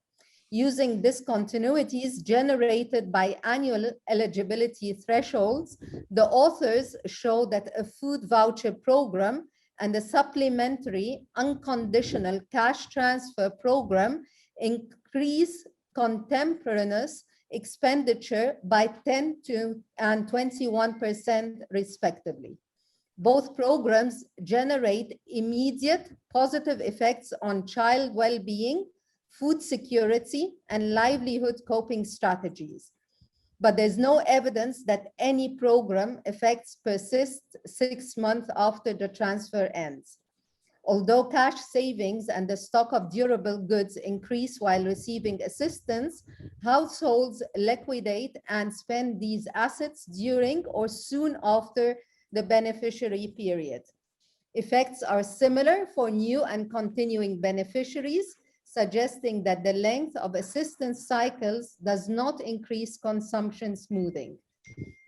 Using discontinuities generated by annual eligibility thresholds, the authors show that a food voucher program and a supplementary unconditional cash transfer program increase contemporaneous expenditure by 10 and 21% respectively. Both programs generate immediate positive effects on child well-being, food security, and livelihood coping strategies. But there's no evidence that any program effects persist 6 months after the transfer ends. Although cash savings and the stock of durable goods increase while receiving assistance, households liquidate and spend these assets during or soon after the beneficiary period. Effects are similar for new and continuing beneficiaries, suggesting that the length of assistance cycles does not increase consumption smoothing.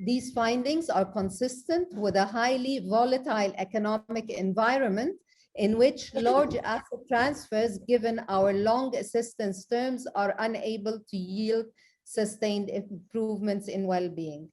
These findings are consistent with a highly volatile economic environment in which large asset transfers, given our long assistance terms, are unable to yield sustained improvements in well-being.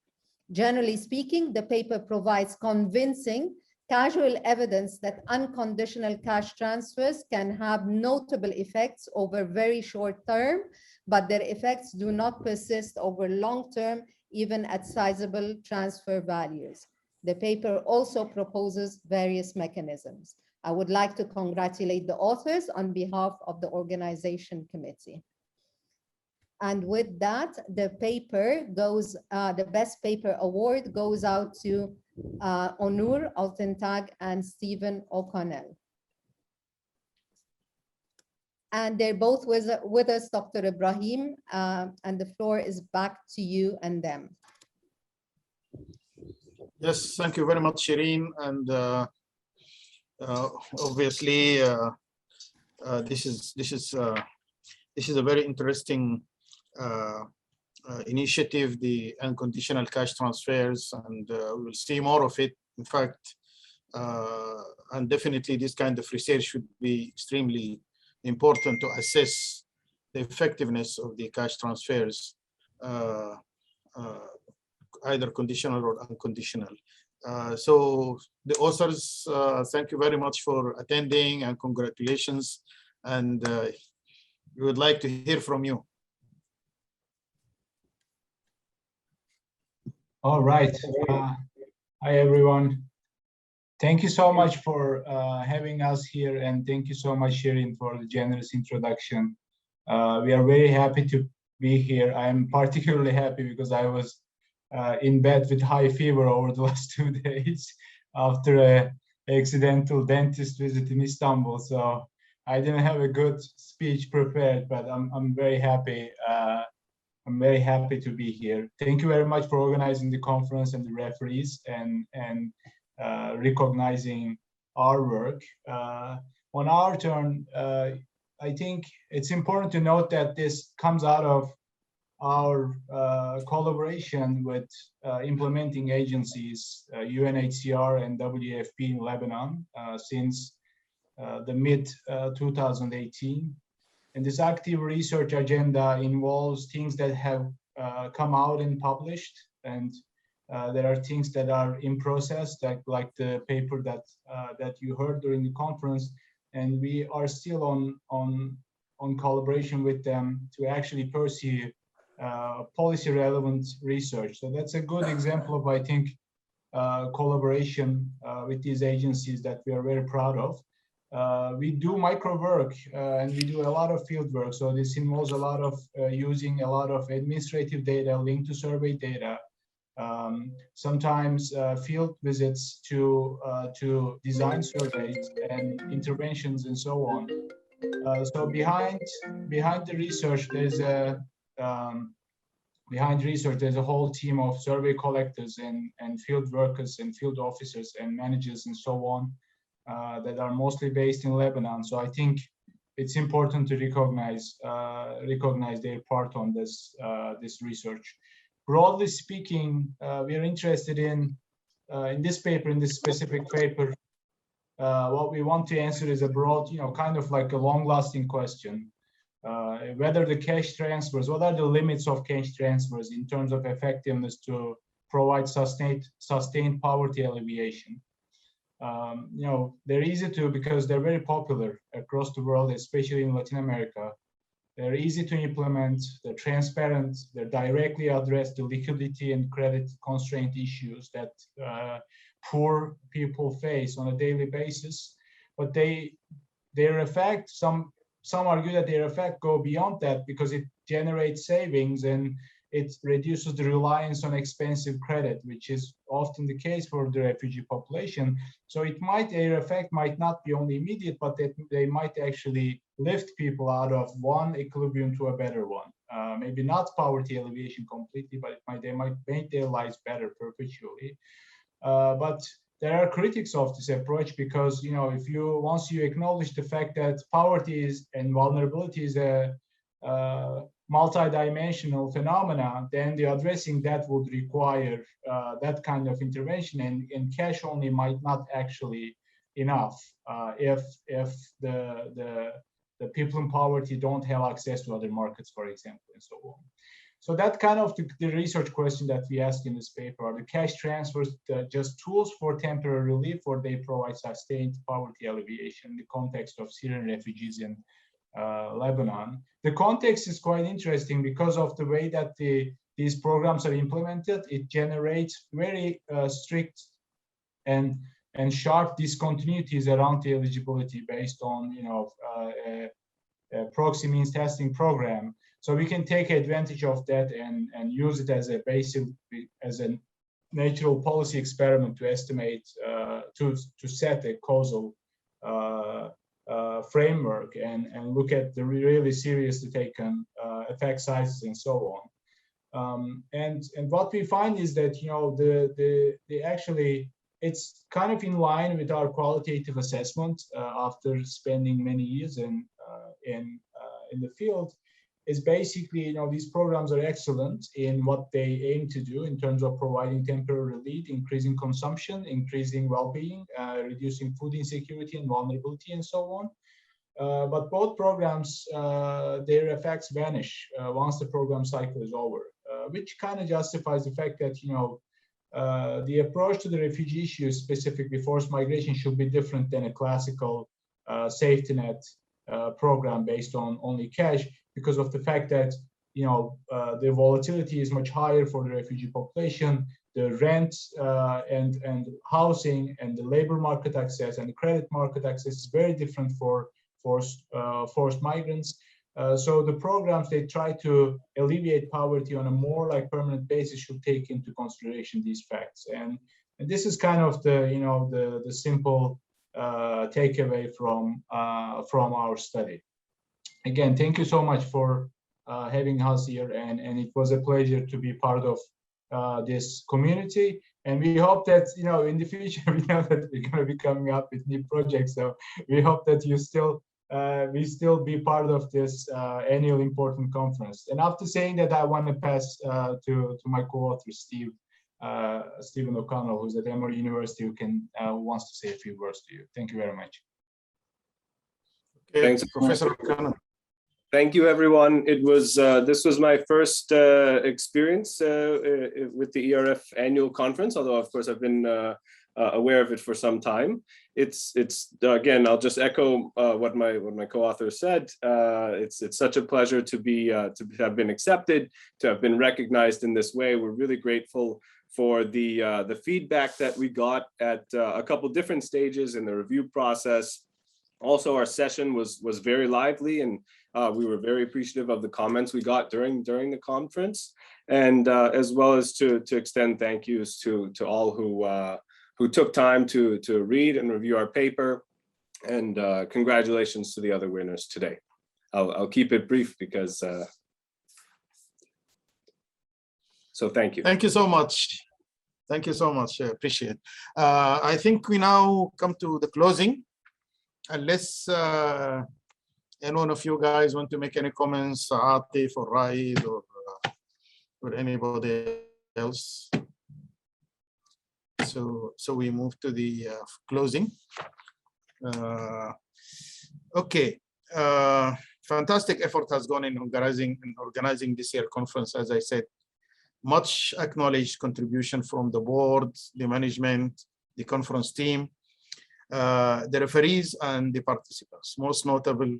Generally speaking, the paper provides convincing causal evidence that unconditional cash transfers can have notable effects over very short term, but their effects do not persist over long term, even at sizable transfer values. The paper also proposes various mechanisms. I would like to congratulate the authors on behalf of the organization committee. And with that, the paper goes, the best paper award goes out to Onur Altentag and Stephen O'Connell. And they're both with us, Dr. Ibrahim, and the floor is back to you and them. Yes, thank you very much, Shireen. And obviously, this is a very interesting initiative, the unconditional cash transfers, and we will see more of it. In fact, and definitely this kind of research should be extremely important to assess the effectiveness of the cash transfers, either conditional or unconditional. So the authors, thank you very much for attending, and congratulations. And we would like to hear from you. All right. Hi, everyone. Thank you so much for having us here, and thank you so much, Shireen, for the generous introduction. We are very happy to be here. I'm particularly happy because I was in bed with high fever over the last 2 days after an accidental dentist visit in Istanbul. So I didn't have a good speech prepared, but I'm very happy. I'm very happy to be here. Thank you very much for organizing the conference and the referees and recognizing our work. On our turn, I think it's important to note that this comes out of our collaboration with implementing agencies, UNHCR and WFP in Lebanon since the mid-2018. And this active research agenda involves things that have come out and published, and there are things that are in process, like the paper that you heard during the conference, and we are still on collaboration with them to actually pursue policy relevant research. So that's a good example of, I think, collaboration with these agencies that we are very proud of. We do micro work and we do a lot of field work. So this involves a lot of using a lot of administrative data linked to survey data. Sometimes field visits to design surveys and interventions and so on. So behind the research, there's a whole team of survey collectors and field workers and field officers and managers and so on that are mostly based in Lebanon. So I think it's important to recognize their part on this research. Broadly speaking, we are interested in this paper, in this specific paper. What we want to answer is a broad, kind of like a long-lasting question. Whether the cash transfers, what are the limits of cash transfers in terms of effectiveness to provide sustained poverty alleviation? They're easy to, because they're very popular across the world, especially in Latin America. They're easy to implement, they're transparent, they directly address the liquidity and credit constraint issues that poor people face on a daily basis. But they reflect some some argue that their effect go beyond that because it generates savings and it reduces the reliance on expensive credit, which is often the case for the refugee population. So their effect might not be only immediate, but they might actually lift people out of one equilibrium to a better one. Maybe not poverty alleviation completely, but they might make their lives better perpetually. But there are critics of this approach because, once you acknowledge the fact that poverty and vulnerability is a multidimensional phenomena, then addressing that would require that kind of intervention, and cash only might not actually enough if the people in poverty don't have access to other markets, for example, and so on. So that kind of the research question that we ask in this paper: are the cash transfers just tools for temporary relief, or they provide sustained poverty alleviation in the context of Syrian refugees in Lebanon? The context is quite interesting because of the way that these programs are implemented. It generates very strict and sharp discontinuities around the eligibility based on a proxy means testing program. So we can take advantage of that and use it as a natural policy experiment to estimate to set a causal framework and look at the really seriously taken effect sizes and so on. And what we find is that it's kind of in line with our qualitative assessment after spending many years in the field. Is basically, these programs are excellent in what they aim to do in terms of providing temporary relief, increasing consumption, increasing well-being, reducing food insecurity and vulnerability, and so on. But both programs, their effects vanish once the program cycle is over, which kind of justifies the fact that, the approach to the refugee issue, specifically forced migration, should be different than a classical safety net program based on only cash, because of the fact that the volatility is much higher for the refugee population. The rent and housing and the labor market access and the credit market access is very different for forced migrants. So the programs, they try to alleviate poverty on a more permanent basis, should take into consideration these facts. And this is kind of the simple takeaway from our study. Again, thank you so much for having us here, and it was a pleasure to be part of this community. And we hope that in the future, we know that we're going to be coming up with new projects. So we hope that we still be part of this annual important conference. And after saying that, I want to pass to my co-author Stephen O'Connell, who's at Emory University, who wants to say a few words to you. Thank you very much. Okay, thanks, Professor O'Connell. Thank you, everyone. It was this was my first experience with the ERF annual conference, although of course I've been aware of it for some time. It's again, I'll just echo what my co-author said. It's such a pleasure to have been accepted, to have been recognized in this way. We're really grateful for the feedback that we got at a couple different stages in the review process. Also, our session was very lively, and we were very appreciative of the comments we got during the conference, and as well as to extend thank yous to all who took time to read and review our paper, and congratulations to the other winners today. I'll keep it brief because so thank you. Thank you so much. Thank you so much. I appreciate it. I think we now come to the closing. Unless any one of you guys want to make any comments, Atif or Raid or anybody else. So we move to the closing. Okay. Fantastic effort has gone in organizing this year conference. As I said, much acknowledged contribution from the board, the management, the conference team, the referees, and the participants. Most notable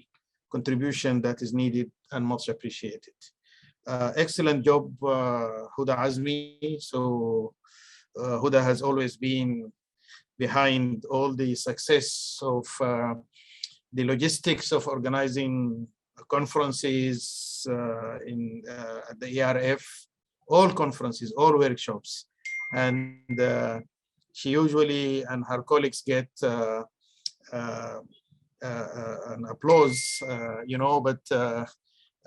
contribution that is needed and much appreciated. Excellent job, Huda Azmi. So Huda has always been behind all the success of the logistics of organizing conferences at the ERF, all conferences, all workshops. And she usually and her colleagues get an applause, you know, but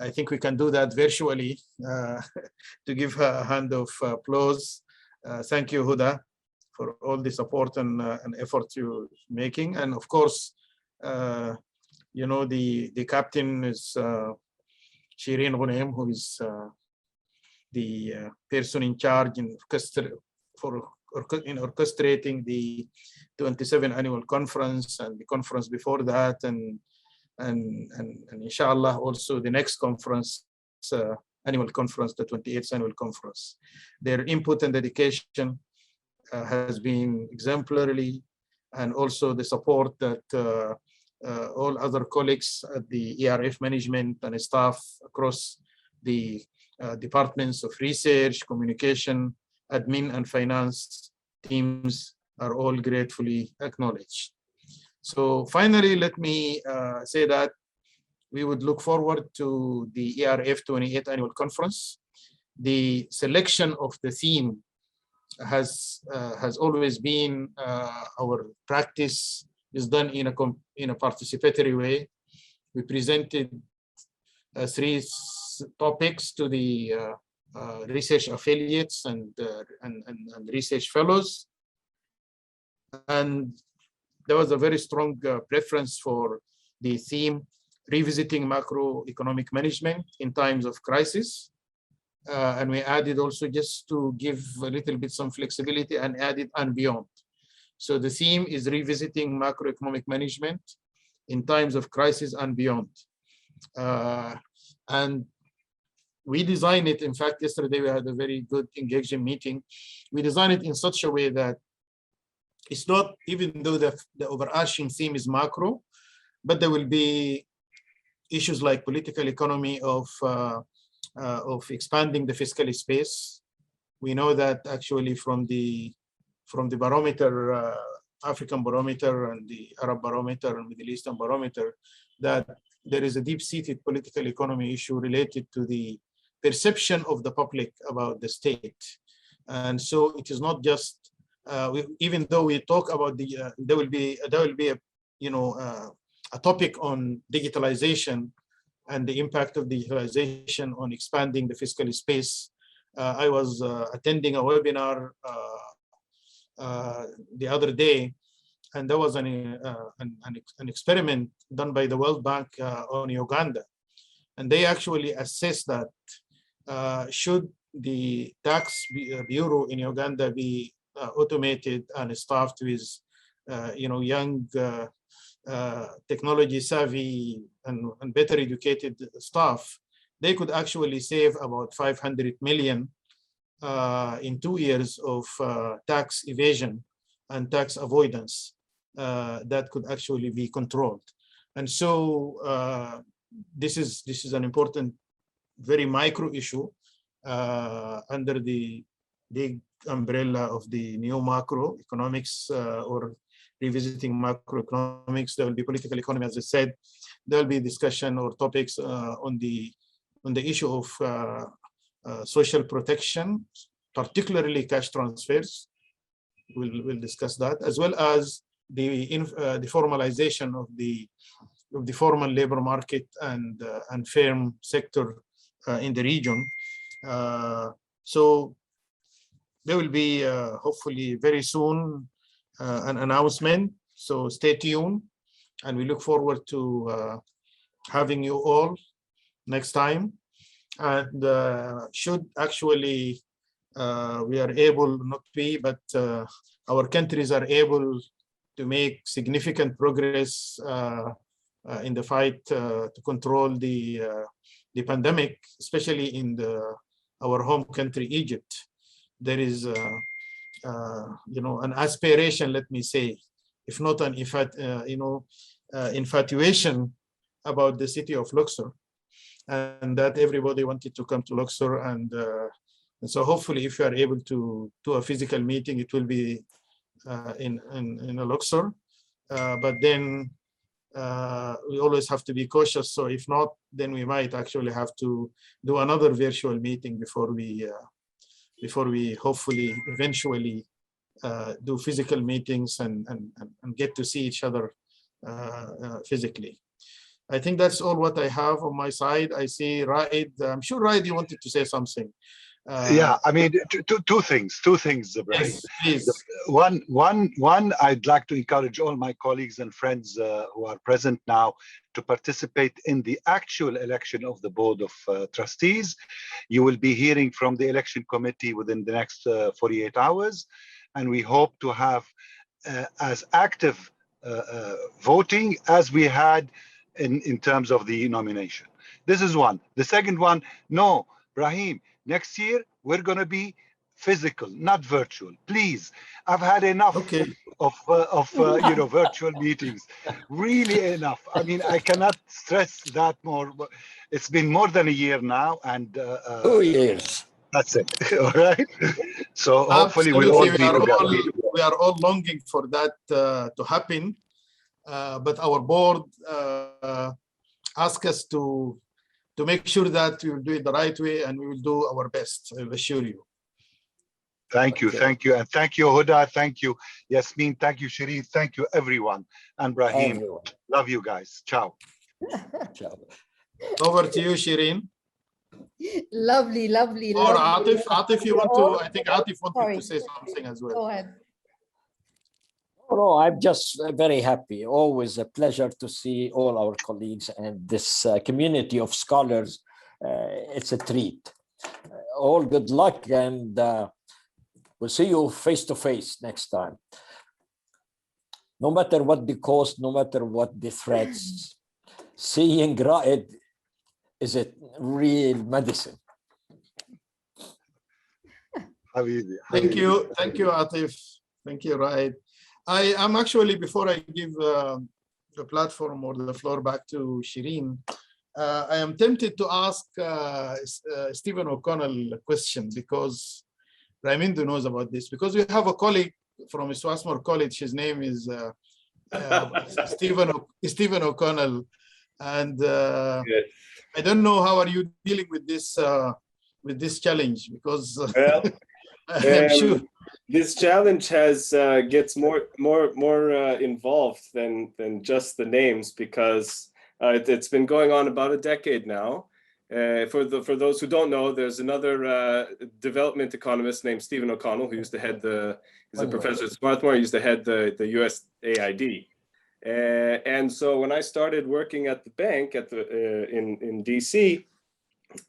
I think we can do that virtually to give her a hand of applause. Thank you, Huda, for all the support and effort you're making. And of course, you know, the captain is Shireen Ghunaim, who is the person in charge in orchestrating the 27th annual conference and the conference before that, and inshallah also the next conference, annual conference, the 28th annual conference. Their input and dedication has been exemplary, and also the support that all other colleagues at the ERF management and staff across the departments of research, communication, admin, and finance teams are all gratefully acknowledged. So finally, let me say that we would look forward to the ERF 28th annual conference. The selection of the theme has always been our practice, is done in a participatory way. We presented 3 topics to the research affiliates and research fellows, and there was a very strong preference for the theme revisiting macroeconomic management in times of crisis, and we added also, just to give a little bit some flexibility, and added and beyond. So the theme is revisiting macroeconomic management in times of crisis and beyond. And we designed it, in fact, yesterday we had a very good engaging meeting. We designed it in such a way that it's not, even though the overarching theme is macro, but there will be issues like political economy of expanding the fiscal space. We know that actually from the barometer, African barometer and the Arab barometer and Middle Eastern barometer, that there is a deep-seated political economy issue related to the perception of the public about the state. And so it is not just, even though we talk about the, there will be a, you know, a topic on digitalization and the impact of digitalization on expanding the fiscal space. I was attending a webinar the other day, and there was an experiment done by the World Bank on Uganda, and they actually assessed that should the tax bureau in Uganda be automated and staffed with you know, young technology savvy and better educated staff, they could actually save about 500 million in 2 years of tax evasion and tax avoidance that could actually be controlled. And so this is an important, very micro issue under the big umbrella of the new macroeconomics or revisiting macroeconomics. There will be political economy, as I said. There will be discussion or topics on the issue of social protection, particularly cash transfers. We'll discuss that, as well as the formalization of the formal labor market and firm sector in the region. So there will be hopefully very soon an announcement. So stay tuned, and we look forward to having you all next time. And should actually we are able, not we, but our countries are able to make significant progress in the fight to control the pandemic, especially in our home country, Egypt. There is, you know, an aspiration, let me say, if not an infatuation about the city of Luxor, and that everybody wanted to come to Luxor, and so hopefully, if you are able to do a physical meeting, it will be in a Luxor. But then we always have to be cautious. So if not, then we might actually have to do another virtual meeting before we hopefully eventually do physical meetings and get to see each other physically. I think that's all what I have on my side. I see Raed. I'm sure Raed, you wanted to say something. Yeah, I mean, two things, Ibrahim. Yes, please. One, I'd like to encourage all my colleagues and friends who are present now to participate in the actual election of the Board of Trustees. You will be hearing from the election committee within the next 48 hours, and we hope to have as active voting as we had in terms of the nomination. This is one. The second one, no, Brahim, next year we're going to be physical, not virtual. Please, I've had enough of virtual meetings. Really enough. I mean, I cannot stress that more. It's been more than a year now, and 2 years. That's it. All right. So hopefully we'll all be together. We are all longing for that to happen. But our board asked us to make sure that we will do it the right way, and we will do our best, I assure you. Thank you, thank you. And thank you, Huda. Thank you, Yasmin. Thank you, Shireen. Thank you, everyone. And Brahim. Everyone. Love you guys. Ciao. Ciao. Over to you, Shireen. Lovely, lovely. Or lovely. Atif, you want to, I think Atif wanted to say something as well. Go ahead. No, I'm just very happy. Always a pleasure to see all our colleagues and this community of scholars. It's a treat. All good luck, and we'll see you face to face next time. No matter what the cost, no matter what the threats, seeing Raed is a real medicine. Thank you, Atif. Thank you, Raed. I am actually, before I give the platform or the floor back to Shireen, I am tempted to ask Stephen O'Connell a question, because Raimundo knows about this, because we have a colleague from Swarthmore College. His name is Stephen O'Connell, and I don't know, how are you dealing with this challenge, because well, I'm sure this challenge gets more involved than just the names, because it's been going on about a decade now. For those who don't know, there's another development economist named Stephen O'Connell, who used to head he's a professor at Swarthmore, used to head the USAID. And so when I started working at the bank in DC,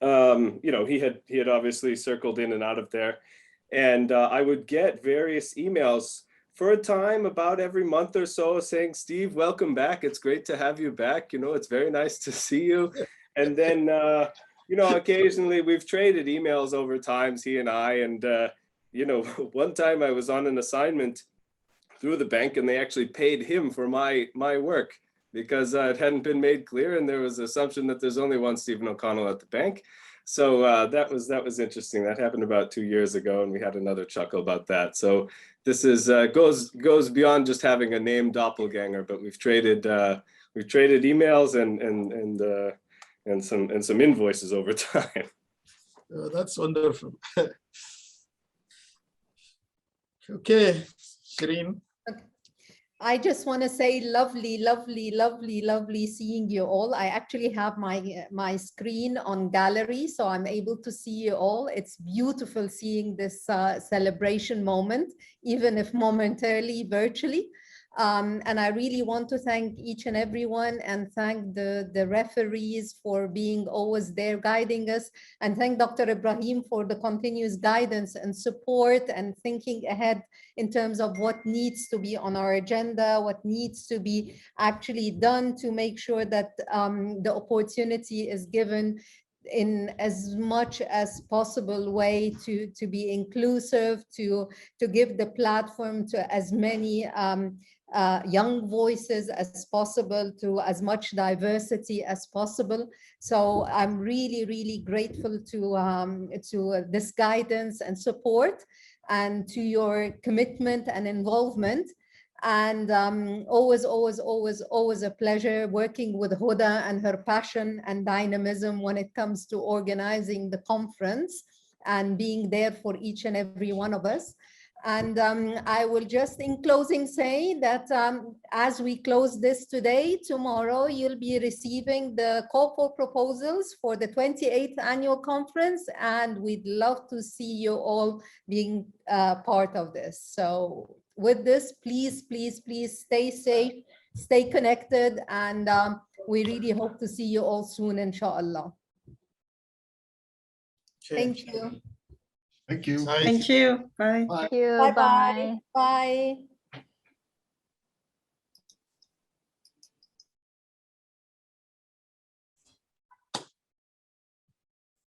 he had obviously circled in and out of there. And I would get various emails for a time, about every month or so, saying, Steve, welcome back. It's great to have you back. It's very nice to see you. And then, occasionally we've traded emails over times, he and I. And, one time I was on an assignment through the bank, and they actually paid him for my work, because it hadn't been made clear. And there was an assumption that there's only one Stephen O'Connell at the bank. So that was interesting. That happened about 2 years ago, and we had another chuckle about that. So this is goes beyond just having a named doppelganger, but we've traded emails and some invoices over time. That's wonderful. Okay, Shireen. I just want to say lovely, lovely, lovely, lovely seeing you all. I actually have my screen on gallery, so I'm able to see you all. It's beautiful seeing this celebration moment, even if momentarily virtually. And I really want to thank each and everyone, and thank the referees for being always there guiding us, and thank Dr. Ibrahim for the continuous guidance and support and thinking ahead in terms of what needs to be on our agenda, what needs to be actually done to make sure that the opportunity is given in as much as possible way to be inclusive, to give the platform to as many young voices as possible, to as much diversity as possible. So I'm really, really grateful to this guidance and support, and to your commitment and involvement. And always, always, always, always a pleasure working with Huda and her passion and dynamism when it comes to organizing the conference and being there for each and every one of us. And I will just in closing say that as we close this today, tomorrow you'll be receiving the call for proposals for the 28th annual conference, and we'd love to see you all being part of this. So with this, please, please, please stay safe, stay connected, and we really hope to see you all soon, inshallah. Thank you. Thank you. Thank you. Bye. Thank you. Bye-bye. Bye. Bye.